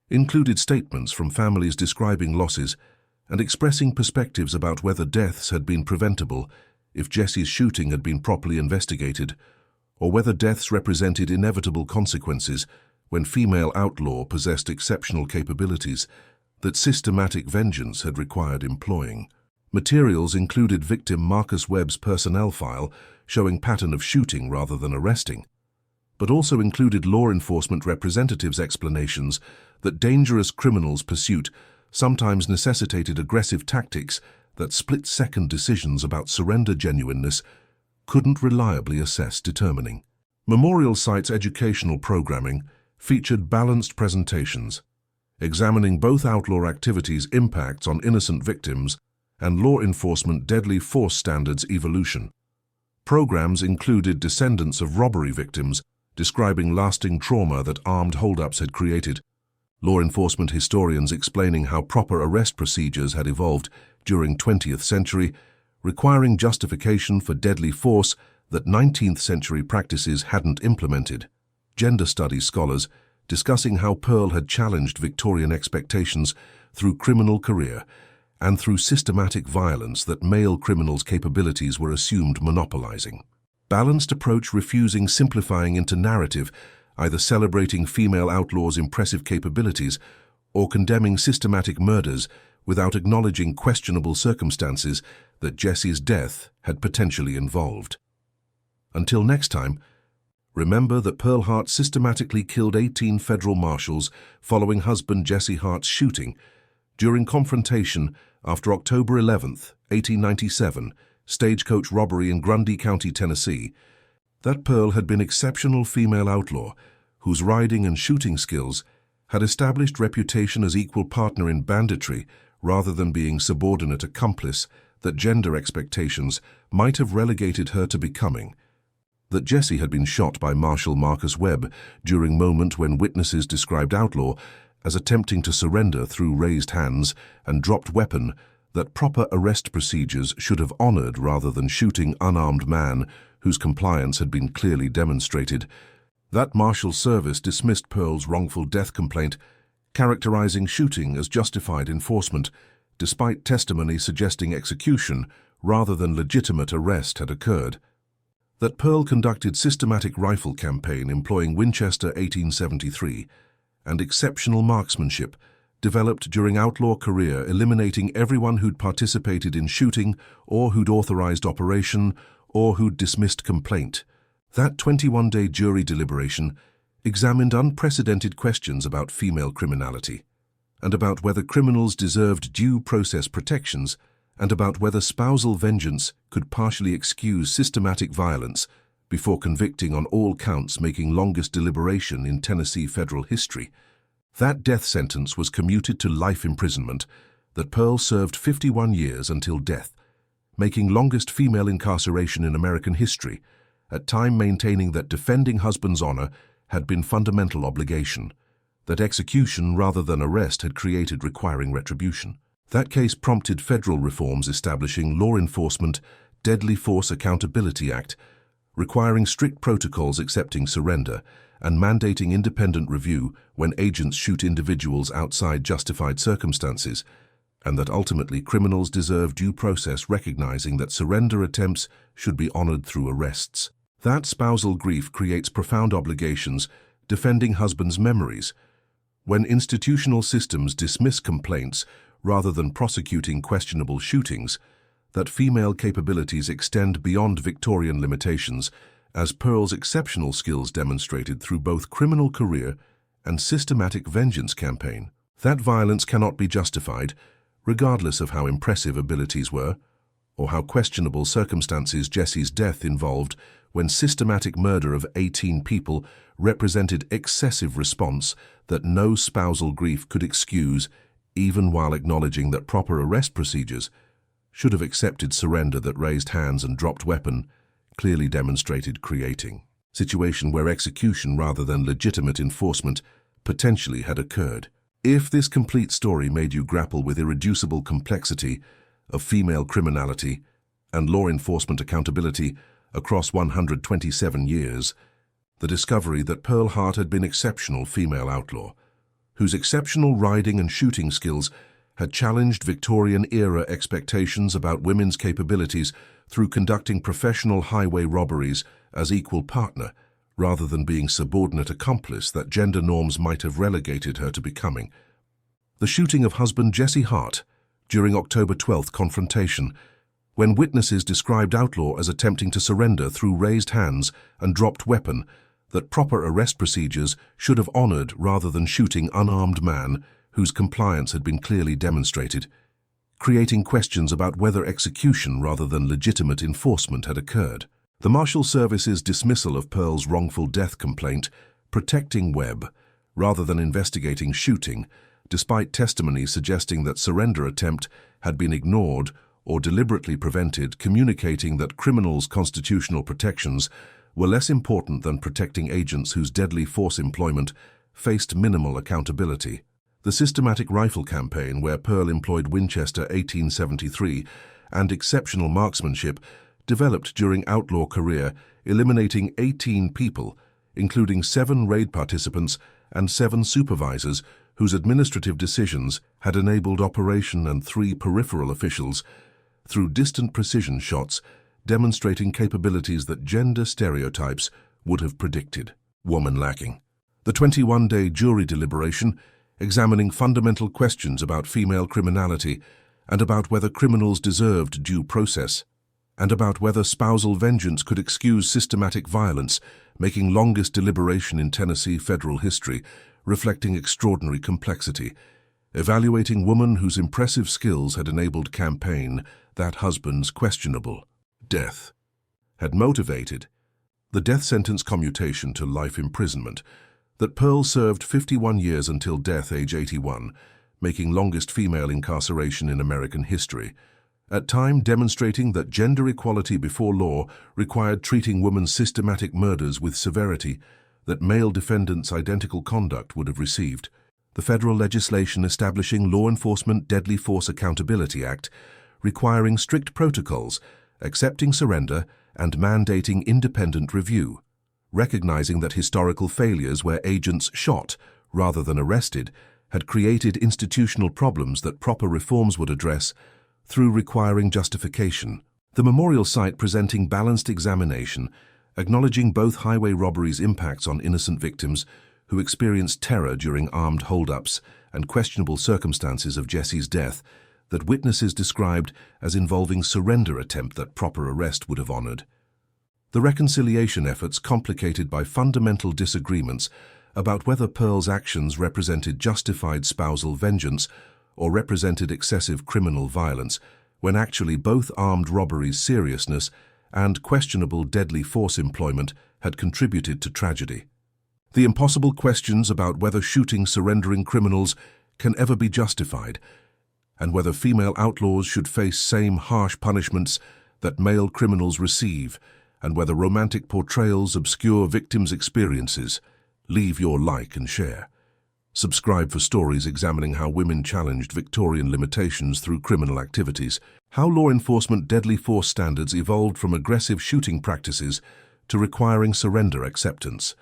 B: included statements from families describing losses and expressing perspectives about whether deaths had been preventable if Jesse's shooting had been properly investigated, or whether deaths represented inevitable consequences when female outlaw possessed exceptional capabilities that systematic vengeance had required employing. Materials included victim Marcus Webb's personnel file showing pattern of shooting rather than arresting, but also included law enforcement representatives' explanations that dangerous criminals' pursuit sometimes necessitated aggressive tactics that split-second decisions about surrender genuineness couldn't reliably assess determining. Memorial Site's educational programming featured balanced presentations, examining both outlaw activities' impacts on innocent victims and law enforcement deadly force standards evolution. Programs included descendants of robbery victims describing lasting trauma that armed holdups had created, law enforcement historians explaining how proper arrest procedures had evolved during 20th century, requiring justification for deadly force that 19th century practices hadn't implemented, gender studies scholars discussing how Pearl had challenged Victorian expectations through criminal career and through systematic violence that male criminals' capabilities were assumed monopolizing. Balanced approach refusing simplifying into narrative, either celebrating female outlaws' impressive capabilities or condemning systematic murders without acknowledging questionable circumstances that Jesse's death had potentially involved. Until next time, remember that Pearl Hart systematically killed 18 federal marshals following husband Jesse Hart's shooting during confrontation after October 11, 1897, stagecoach robbery in Grundy County, Tennessee. That Pearl had been exceptional female outlaw whose riding and shooting skills had established reputation as equal partner in banditry rather than being subordinate accomplice that gender expectations might have relegated her to becoming. That Jesse had been shot by Marshal Marcus Webb during moment when witnesses described outlaw as attempting to surrender through raised hands and dropped weapon, that proper arrest procedures should have honored rather than shooting unarmed man whose compliance had been clearly demonstrated. That Marshal Service dismissed Pearl's wrongful death complaint, characterizing shooting as justified enforcement, despite testimony suggesting execution rather than legitimate arrest had occurred. That Pearl conducted systematic rifle campaign employing Winchester 1873 and exceptional marksmanship developed during outlaw career, eliminating everyone who'd participated in shooting or who'd authorized operation or who'd dismissed complaint. That 21-day jury deliberation examined unprecedented questions about female criminality and about whether criminals deserved due process protections and about whether spousal vengeance could partially excuse systematic violence before convicting on all counts, making longest deliberation in Tennessee federal history. That death sentence was commuted to life imprisonment, that Pearl served 51 years until death, making longest female incarceration in American history, at time maintaining that defending husband's honor had been fundamental obligation, that execution rather than arrest had created requiring retribution. That case prompted federal reforms establishing Law Enforcement Deadly Force Accountability Act, requiring strict protocols accepting surrender and mandating independent review when agents shoot individuals outside justified circumstances, and that ultimately criminals deserve due process recognizing that surrender attempts should be honored through arrests. That spousal grief creates profound obligations defending husbands' memories. When institutional systems dismiss complaints rather than prosecuting questionable shootings, that female capabilities extend beyond Victorian limitations, as Pearl's exceptional skills demonstrated through both criminal career and systematic vengeance campaign. That violence cannot be justified, regardless of how impressive abilities were, or how questionable circumstances Jesse's death involved, when systematic murder of 18 people represented excessive response that no spousal grief could excuse, even while acknowledging that proper arrest procedures should have accepted surrender that raised hands and dropped weapon, clearly demonstrated creating situation where execution rather than legitimate enforcement potentially had occurred. If this complete story made you grapple with irreducible complexity of female criminality and law enforcement accountability, across 127 years, the discovery that Pearl Hart had been an exceptional female outlaw, whose exceptional riding and shooting skills had challenged Victorian-era expectations about women's capabilities through conducting professional highway robberies as equal partner, rather than being subordinate accomplice that gender norms might have relegated her to becoming. The shooting of husband Jesse Hart during October 12th confrontation, when witnesses described outlaw as attempting to surrender through raised hands and dropped weapon, that proper arrest procedures should have honored rather than shooting unarmed man whose compliance had been clearly demonstrated, creating questions about whether execution rather than legitimate enforcement had occurred. The Marshal Service's dismissal of Pearl's wrongful death complaint, protecting Webb rather than investigating shooting, despite testimony suggesting that surrender attempt had been ignored or deliberately prevented, communicating that criminals' constitutional protections were less important than protecting agents whose deadly force employment faced minimal accountability. The systematic rifle campaign, where Pearl employed Winchester 1873 and exceptional marksmanship, developed during outlaw career, eliminating 18 people, including 7 raid participants and 7 supervisors whose administrative decisions had enabled operation, and 3 peripheral officials, through distant precision shots, demonstrating capabilities that gender stereotypes would have predicted. Woman lacking. The 21-day jury deliberation, examining fundamental questions about female criminality and about whether criminals deserved due process, and about whether spousal vengeance could excuse systematic violence, making longest deliberation in Tennessee federal history, reflecting extraordinary complexity, evaluating woman whose impressive skills had enabled campaign that husband's questionable death had motivated the death sentence commutation to life imprisonment, that Pearl served 51 years until death, age 81, making longest female incarceration in American history, at time demonstrating that gender equality before law required treating women's systematic murders with severity that male defendants' identical conduct would have received. The federal legislation establishing Law Enforcement Deadly Force Accountability Act, requiring strict protocols, accepting surrender, and mandating independent review, recognizing that historical failures where agents shot rather than arrested had created institutional problems that proper reforms would address through requiring justification. The memorial site presenting balanced examination, acknowledging both highway robberies' impacts on innocent victims who experienced terror during armed holdups and questionable circumstances of Jesse's death that witnesses described as involving surrender attempt that proper arrest would have honored. The reconciliation efforts complicated by fundamental disagreements about whether Pearl's actions represented justified spousal vengeance or represented excessive criminal violence, when actually both armed robberies' seriousness and questionable deadly force employment had contributed to tragedy. The impossible questions about whether shooting surrendering criminals can ever be justified, and whether female outlaws should face same harsh punishments that male criminals receive, and whether romantic portrayals obscure victims' experiences. Leave your like and share. Subscribe for stories examining how women challenged Victorian limitations through criminal activities, how law enforcement deadly force standards evolved from aggressive shooting practices to requiring surrender acceptance,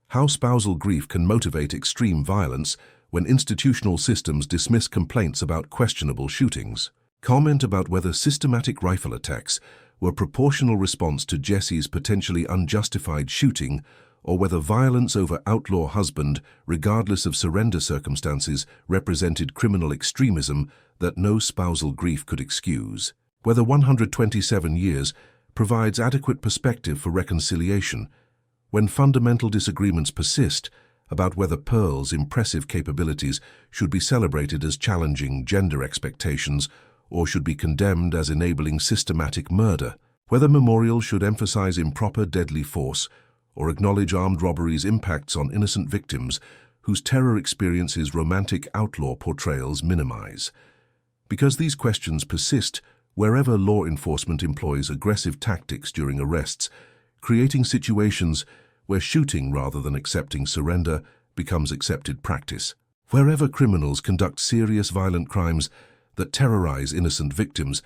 B: how spousal grief can motivate extreme violence when institutional systems dismiss complaints about questionable shootings. Comment about whether systematic rifle attacks were proportional response to Jesse's potentially unjustified shooting, or whether violence over outlaw husband, regardless of surrender circumstances, represented criminal extremism that no spousal grief could excuse. Whether 127 years provides adequate perspective for reconciliation when fundamental disagreements persist about whether Pearl's impressive capabilities should be celebrated as challenging gender expectations or should be condemned as enabling systematic murder, whether memorials should emphasize improper deadly force or acknowledge armed robberies' impacts on innocent victims whose terror experiences romantic outlaw portrayals minimize. Because these questions persist wherever law enforcement employs aggressive tactics during arrests, creating situations where shooting rather than accepting surrender becomes accepted practice. Wherever criminals conduct serious violent crimes that terrorize innocent victims,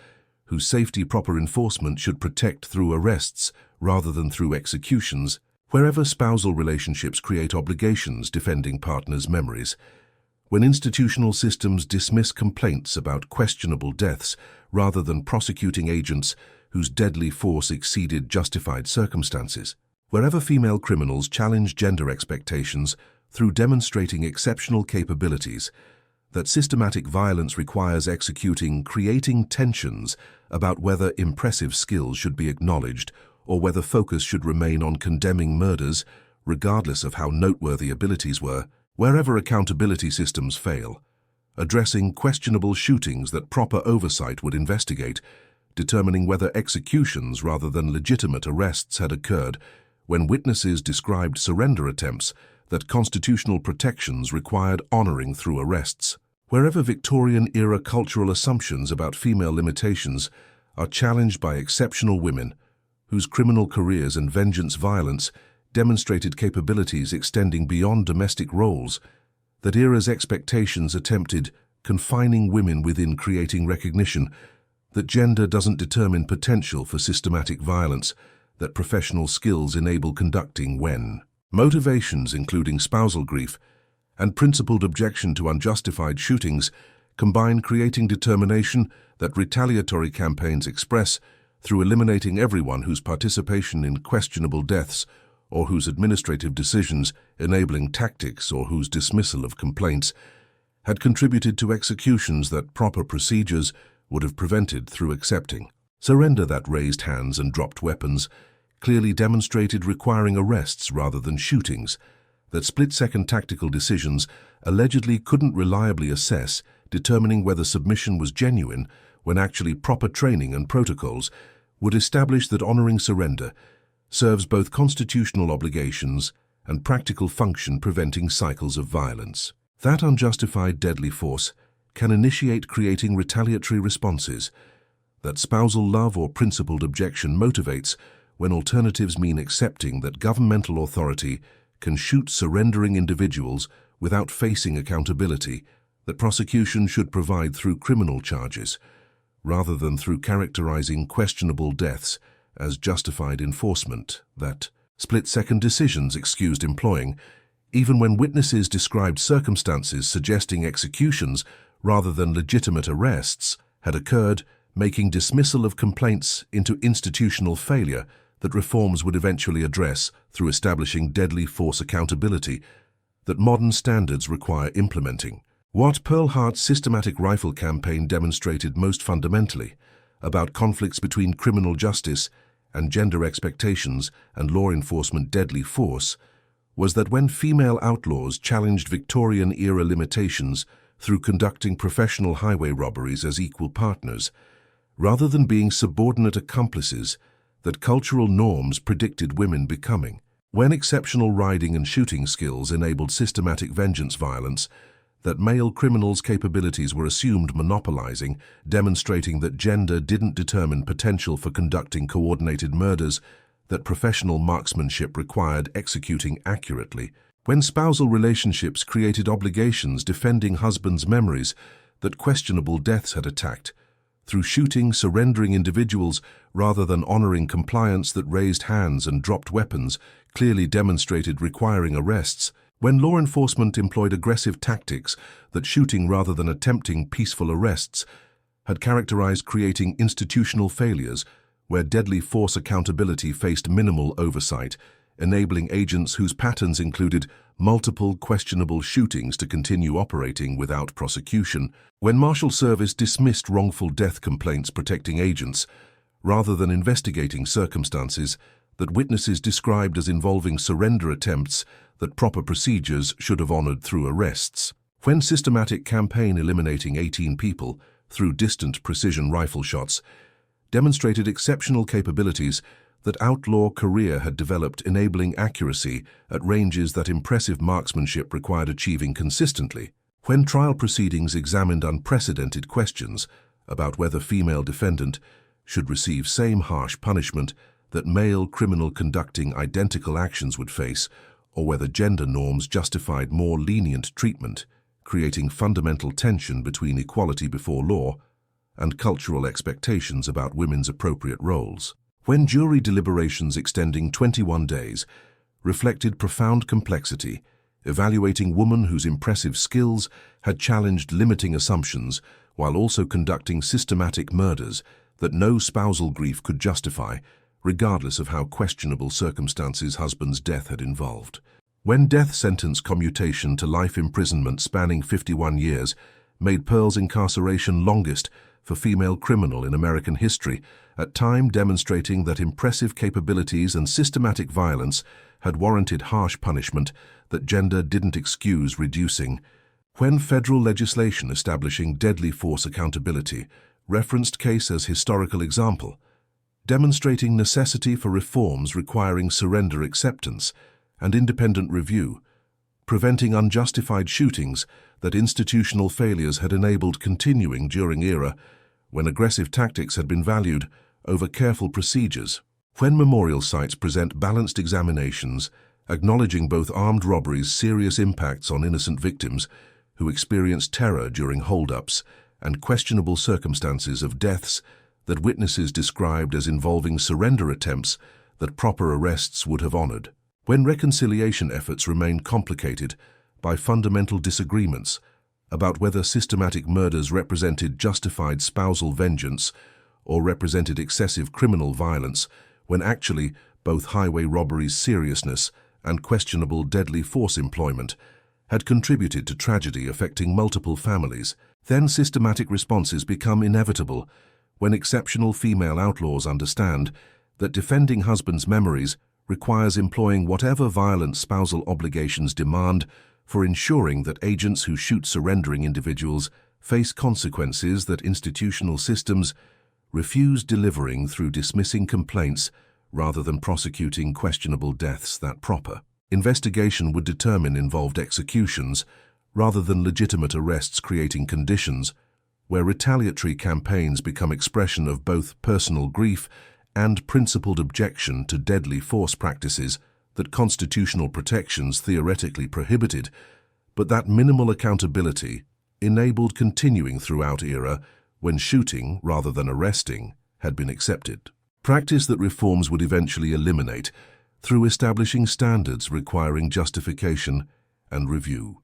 B: whose safety proper enforcement should protect through arrests rather than through executions, wherever spousal relationships create obligations defending partners' memories, when institutional systems dismiss complaints about questionable deaths rather than prosecuting agents whose deadly force exceeded justified circumstances, wherever female criminals challenge gender expectations through demonstrating exceptional capabilities, that systematic violence requires creating tensions about whether impressive skills should be acknowledged or whether focus should remain on condemning murders, regardless of how noteworthy abilities were, wherever accountability systems fail, addressing questionable shootings that proper oversight would investigate, determining whether executions rather than legitimate arrests had occurred, when witnesses described surrender attempts that constitutional protections required honoring through arrests, wherever Victorian-era cultural assumptions about female limitations are challenged by exceptional women whose criminal careers and vengeance violence demonstrated capabilities extending beyond domestic roles, that era's expectations attempted confining women within creating recognition that gender doesn't determine potential for systematic violence, that professional skills enable conducting when motivations including spousal grief and principled objection to unjustified shootings combine creating determination that retaliatory campaigns express through eliminating everyone whose participation in questionable deaths or whose administrative decisions enabling tactics or whose dismissal of complaints had contributed to executions that proper procedures would have prevented through accepting. Surrender that raised hands and dropped weapons clearly demonstrated requiring arrests rather than shootings, that split-second tactical decisions allegedly couldn't reliably assess determining whether submission was genuine when actually proper training and protocols would establish that honoring surrender serves both constitutional obligations and practical function preventing cycles of violence. That unjustified deadly force can initiate creating retaliatory responses, that spousal love or principled objection motivates when alternatives mean accepting that governmental authority can shoot surrendering individuals without facing accountability, that prosecution should provide through criminal charges, rather than through characterizing questionable deaths as justified enforcement, that split-second decisions excused employing, even when witnesses described circumstances suggesting executions rather than legitimate arrests had occurred, making dismissal of complaints into institutional failure that reforms would eventually address through establishing deadly force accountability that modern standards require implementing. What Pearl Hart's systematic rifle campaign demonstrated most fundamentally about conflicts between criminal justice and gender expectations and law enforcement deadly force was that when female outlaws challenged Victorian-era limitations through conducting professional highway robberies as equal partners, rather than being subordinate accomplices that cultural norms predicted women becoming, when exceptional riding and shooting skills enabled systematic vengeance violence, that male criminals' capabilities were assumed monopolizing, demonstrating that gender didn't determine potential for conducting coordinated murders, that professional marksmanship required executing accurately, when spousal relationships created obligations defending husbands' memories that questionable deaths had attacked, through shooting surrendering individuals rather than honoring compliance that raised hands and dropped weapons clearly demonstrated requiring arrests, when law enforcement employed aggressive tactics that shooting rather than attempting peaceful arrests had characterized creating institutional failures where deadly force accountability faced minimal oversight, enabling agents whose patterns included multiple questionable shootings to continue operating without prosecution, when Marshal Service dismissed wrongful death complaints protecting agents, rather than investigating circumstances that witnesses described as involving surrender attempts that proper procedures should have honored through arrests, when systematic campaign eliminating 18 people through distant precision rifle shots demonstrated exceptional capabilities that outlaw career had developed, enabling accuracy at ranges that impressive marksmanship required achieving consistently, when trial proceedings examined unprecedented questions about whether female defendant should receive same harsh punishment that male criminal conducting identical actions would face, or whether gender norms justified more lenient treatment, creating fundamental tension between equality before law and cultural expectations about women's appropriate roles. When jury deliberations extending 21 days reflected profound complexity, evaluating women whose impressive skills had challenged limiting assumptions while also conducting systematic murders that no spousal grief could justify, regardless of how questionable circumstances husband's death had involved. When death sentence commutation to life imprisonment spanning 51 years made Pearl's incarceration longest for female criminal in American history, at time demonstrating that impressive capabilities and systematic violence had warranted harsh punishment that gender didn't excuse reducing. When federal legislation establishing deadly force accountability referenced case as historical example, demonstrating necessity for reforms requiring surrender acceptance and independent review, preventing unjustified shootings that institutional failures had enabled continuing during era when aggressive tactics had been valued over careful procedures. When memorial sites present balanced examinations, acknowledging both armed robberies' serious impacts on innocent victims who experienced terror during holdups and questionable circumstances of deaths that witnesses described as involving surrender attempts that proper arrests would have honored. When reconciliation efforts remain complicated by fundamental disagreements about whether systematic murders represented justified spousal vengeance or represented excessive criminal violence, when actually both highway robberies' seriousness and questionable deadly force employment had contributed to tragedy affecting multiple families, then systematic responses become inevitable when exceptional female outlaws understand that defending husbands' memories requires employing whatever violent spousal obligations demand for ensuring that agents who shoot surrendering individuals face consequences that institutional systems refuse delivering through dismissing complaints rather than prosecuting questionable deaths that proper investigation would determine involved executions rather than legitimate arrests, creating conditions where retaliatory campaigns become expression of both personal grief and principled objection to deadly force practices that constitutional protections theoretically prohibited, but that minimal accountability enabled continuing throughout era when shooting rather than arresting had been accepted. Practice that reforms would eventually eliminate through establishing standards requiring justification and review.